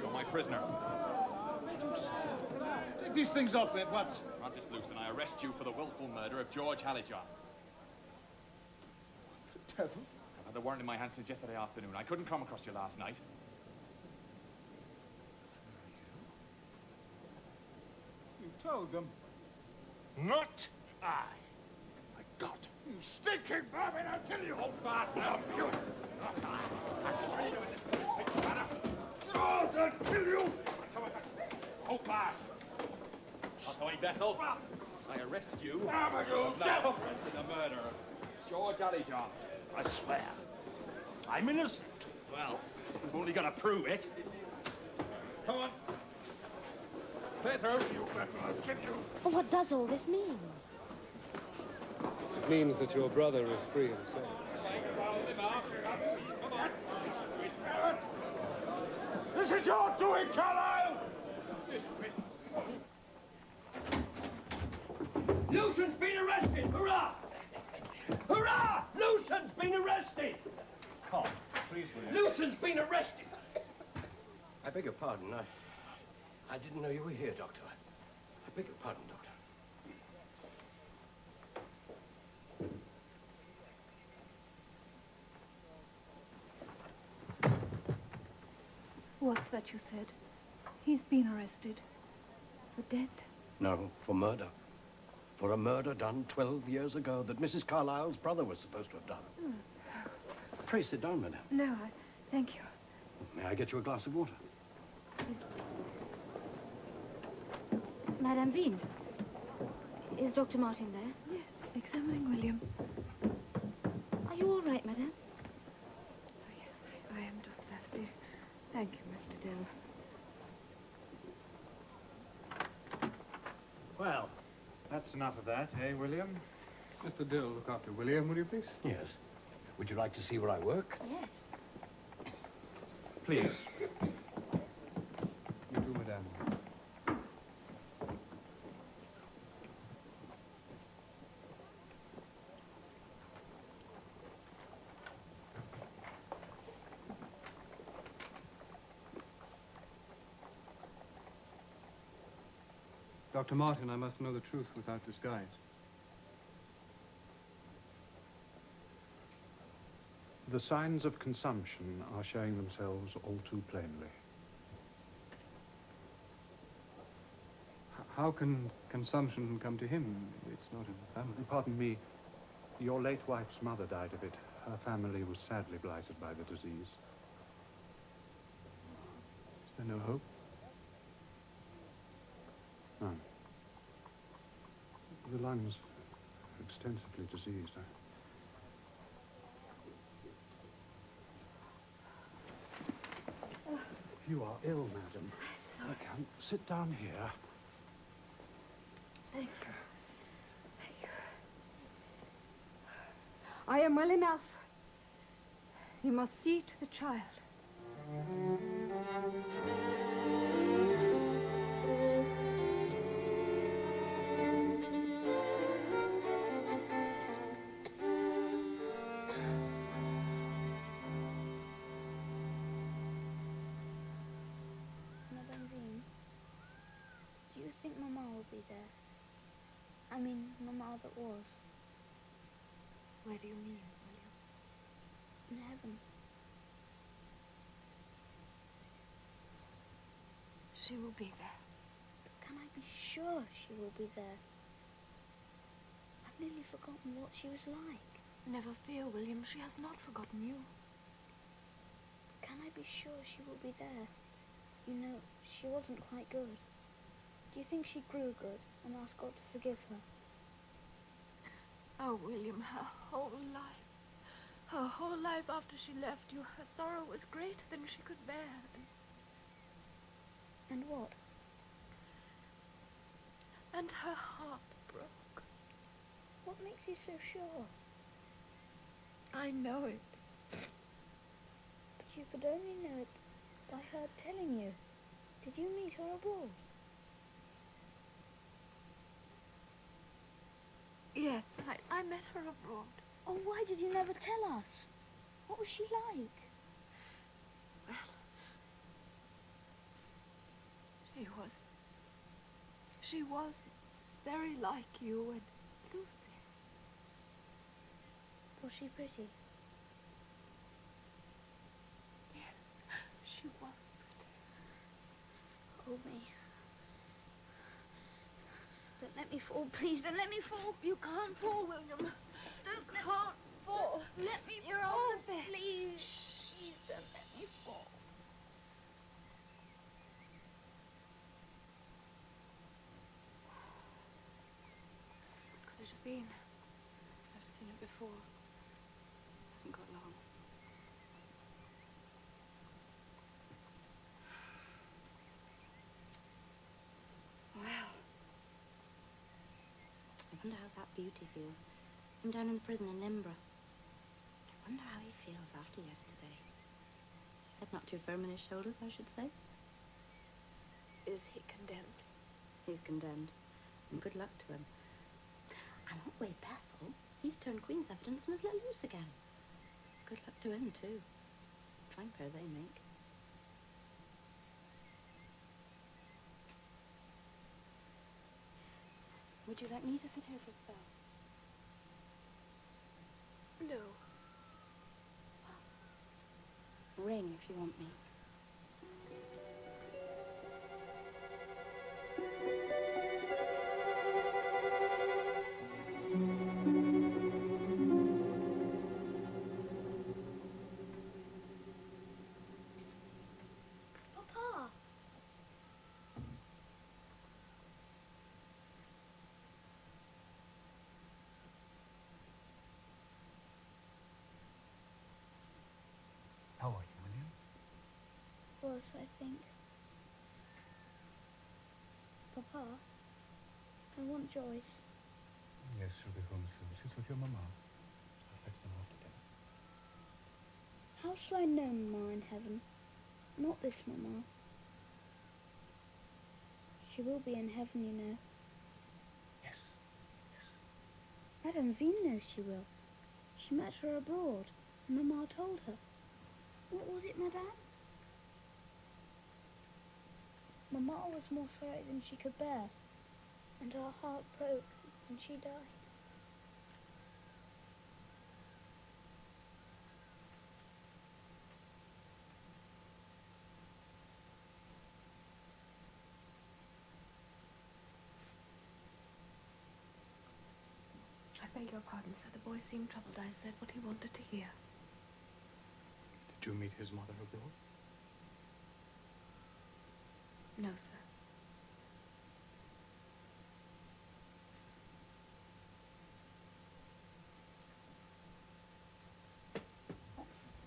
You're my prisoner. Take these things off me at once. Francis Lewson, I arrest you for the willful murder of George Hallijohn. The devil? I've had the warrant in my hand since yesterday afternoon. I couldn't come across you last night. You told them. Not I. My God. You stinking vermin, I'll kill you. Hold fast, I'll you. God, I'll kill you. Hold fast. Not the way, Bethel. I arrest you for you the accomplice in the murder of George Hallijohn. I swear. I'm innocent. Well, we've only got to prove it. Come on. Clear through. You Bethel, I'll kill you. Well, what does all this mean? It means that your brother is free and safe. This is your doing, Carlyle! Lucian's been arrested! Hurrah! Hurrah! Lucian's been arrested! Come, please, William. Lucian's been arrested! I beg your pardon. I didn't know you were here, Doctor. I beg your pardon, Doctor. What's that you said? He's been arrested. For debt? No, for murder. For a murder done 12 years ago that Mrs. Carlyle's brother was supposed to have done. Pray sit down, madame. No, thank you. May I get you a glass of water? Madame Vine, is Dr. Martin there? Yes, examining William. Are you all right, madame? Oh, yes, I am just thirsty. Thank you, Mr. Dill. Well, that's enough of that, eh, William? Mr. Dill, look after William, will you please? Yes. Would you like to see where I work? Yes. Please. You too, madame. Dr. Martin, I must know the truth without disguise. The signs of consumption are showing themselves all too plainly. How can consumption come to him? It's not in the family. Pardon me, your late wife's mother died of it. Her family was sadly blighted by the disease. Is there no hope? None. The lungs are extensively diseased. You are ill, madam. Sorry. Come, sit down here. Thank you. Thank you. I am well enough. You must see to the child. Madame Vine, do you think Mama will be there? I mean, Mama that was. Where do you mean, William? In heaven. She will be there. But can I be sure she will be there? I've nearly forgotten what she was like. Never fear, William. She has not forgotten you. Can I be sure she will be there? You know, she wasn't quite good. Do you think she grew good and asked God to forgive her? Oh, William, her whole life after she left you, her sorrow was greater than she could bear. And what? And her heart broke. What makes you so sure? I know it. But you could only know it by her telling you. Did you meet her abroad? Yes, I met her abroad. Oh, why did you never tell us? What was she like? Well, she was very like you and Lucy. Was she pretty? Yes, she was pretty. Hold me. Don't let me fall, please. Don't let me fall. You can't fall, William. Don't Can't fall. let me You're fall, on the bed. please. Please don't let me fall. Could it have been? I've seen it before. Hasn't got long. wonder how that beauty feels. I'm down in the prison in Edinburgh. I wonder how he feels after yesterday. Head not too firm on his shoulders, I should say. Is he condemned? He's condemned. And good luck to him. And what way Bethel? He's turned Queen's evidence and is let loose again. Good luck to him, too. Fine pair they make. Would you like me to sit here for a spell? No. Ring if you want me. Papa! How are you, William? Was, I think. Papa, I want Joyce. Yes, she'll be home soon. She's with your mamma. I'll fetch them off together. How shall I know Mamma in heaven? Not this Mamma. She will be in heaven, you know. Yes, yes. Madame Vine knows she will. She met her abroad, and Mamma told her. What was it, Madame? Mamma was more sorry than she could bear, and her heart broke when she died. I beg your pardon, sir. The boy seemed troubled. I said what he wanted to hear. Did you meet his mother abroad? No, sir.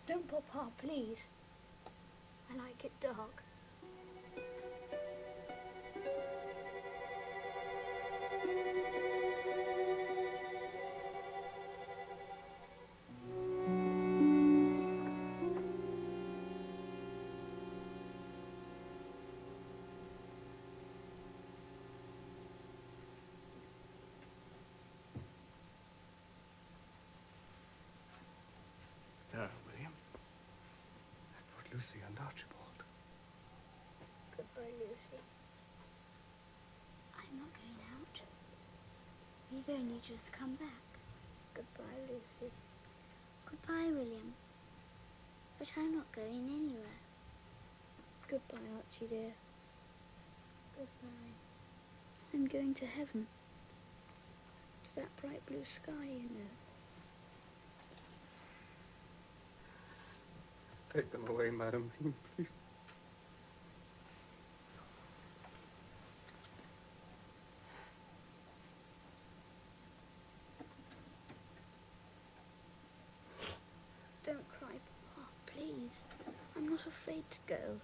Don't, Papa, please. I like it dark. There, William. I thought Lucy and Archibald. Goodbye, Lucy. I'm not going out. We've only just come back. Goodbye, Lucy. Goodbye, William. But I'm not going anywhere. Goodbye, Archie dear. Goodbye. I'm going to heaven. To that bright blue sky, you know. Take them away, Madam Vine, please. Don't cry, Papa, please. I'm not afraid to go.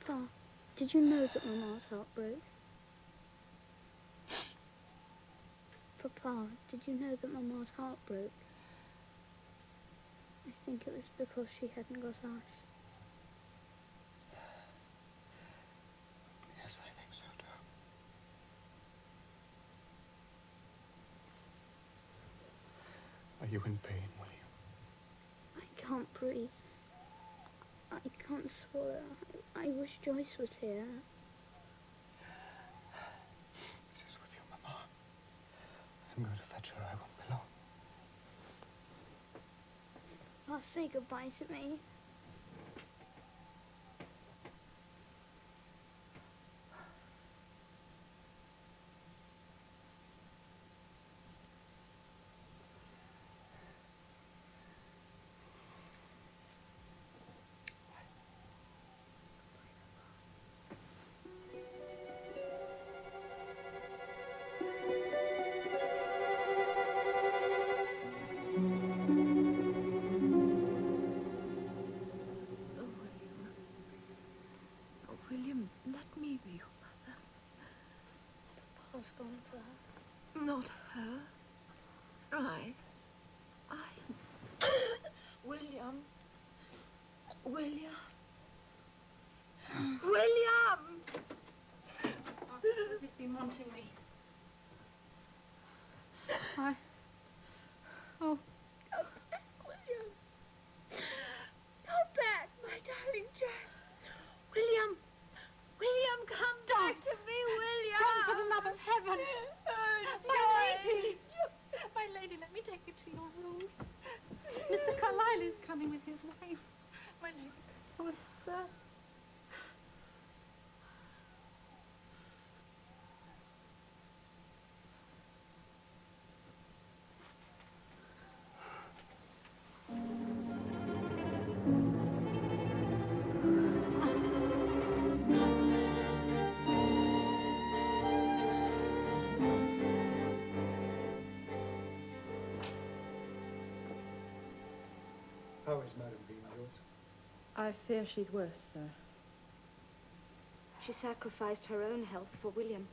Papa, did you know that Mamma's heart broke? Papa, did you know that Mamma's heart broke? I think it was because she hadn't got us. Yes, I think so, too. Are you in pain, William? I can't breathe. I can't swallow. I wish Joyce was here. She's with your mamma. I'm going to fetch her. I won't be long. I'll say goodbye to me. else gone for her? Not her. I. William. William. William! Has it been wanting me? Oh. Come back, William. Come back, my darling child. William. William, come back to me, William. Don't, for the love of heaven. My lady. My lady, let me take you to your room. Mr. Carlyle is coming with his wife. My lady, what's that? How is Madame Dean, George? I fear she's worse, sir. She sacrificed her own health for William.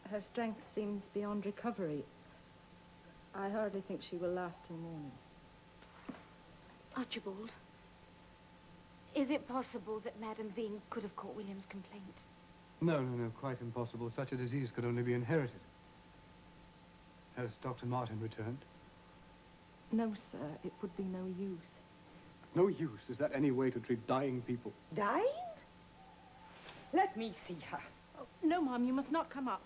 Her strength seems beyond recovery. I hardly think she will last till morning. Archibald, is it possible that Madame Vine could have caught William's complaint? No, quite impossible. Such a disease could only be inherited. Has Dr. Martin returned? No, sir, it would be no use. No use. Is that any way to treat dying people? Dying? Let me see her. Oh, no, Mom, you must not come up.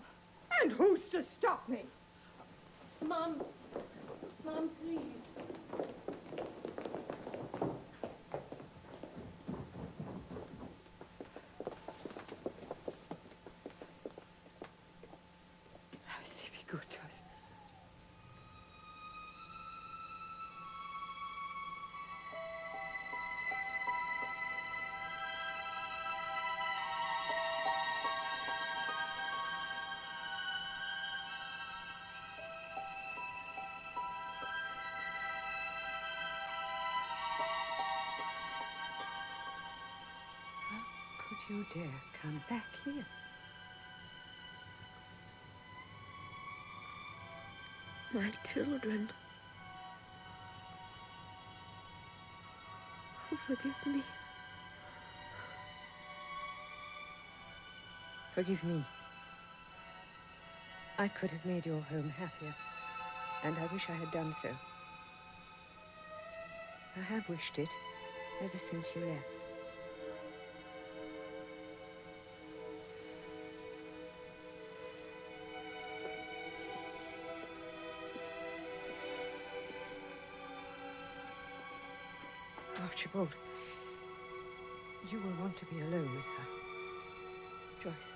And who's to stop me? Mom, please. Be good to us. How could you dare come back here? My children. Oh, forgive me. Forgive me. I could have made your home happier, and I wish I had done so. I have wished it ever since you left. Archibald, you will want to be alone with her. Joyce.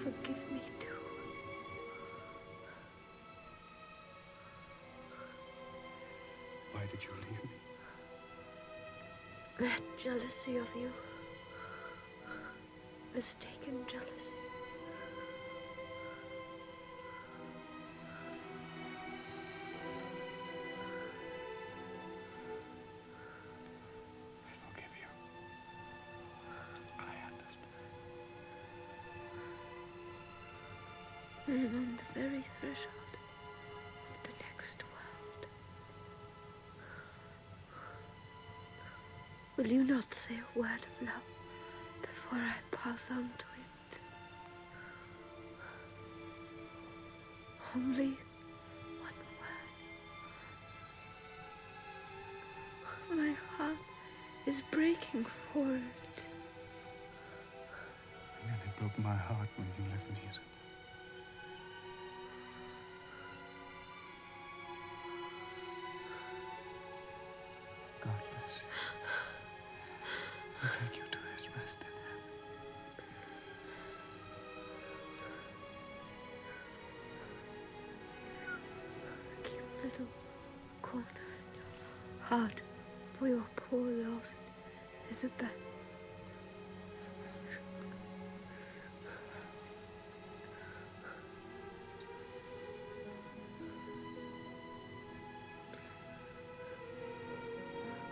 Forgive me, too. Why did you leave me? That jealousy of you. Mistaken jealousy. I forgive you. I understand. I am on the very threshold of the next world. Will you not say a word of love before I pass on to it? Only one word. My heart is breaking for it. You nearly broke my heart when you left me. God bless you. And take you to his rest in heaven. heart for your poor lost Isabel.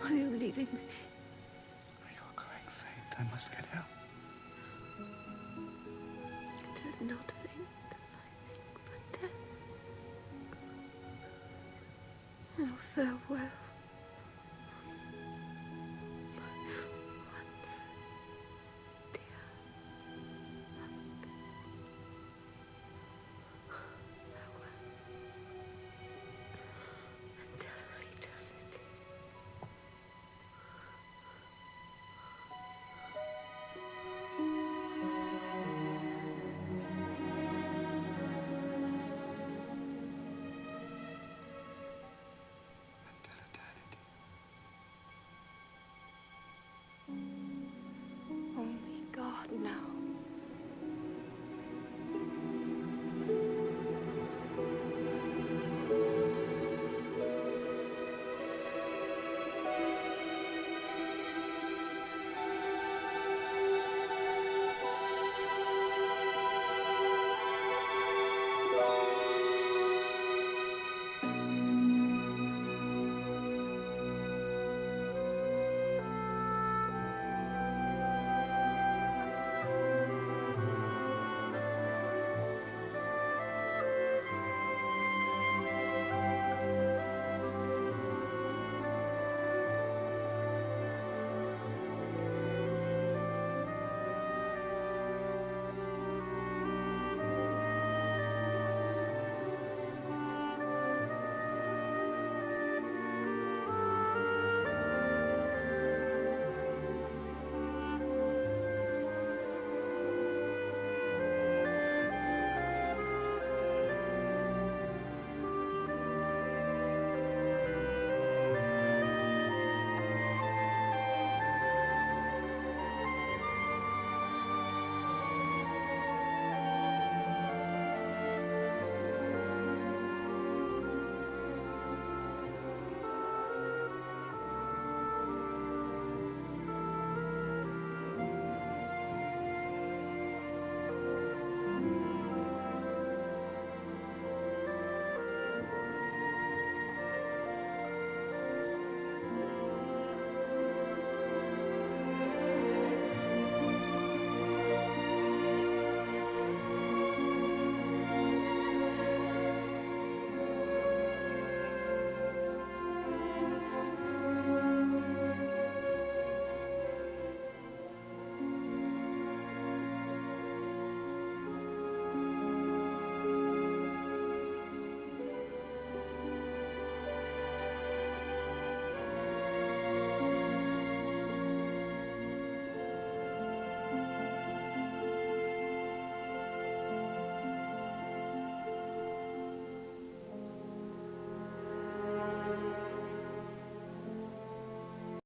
Are you leaving me? You're growing faint. I must get help. It is not faint as I think, but death. Oh, farewell.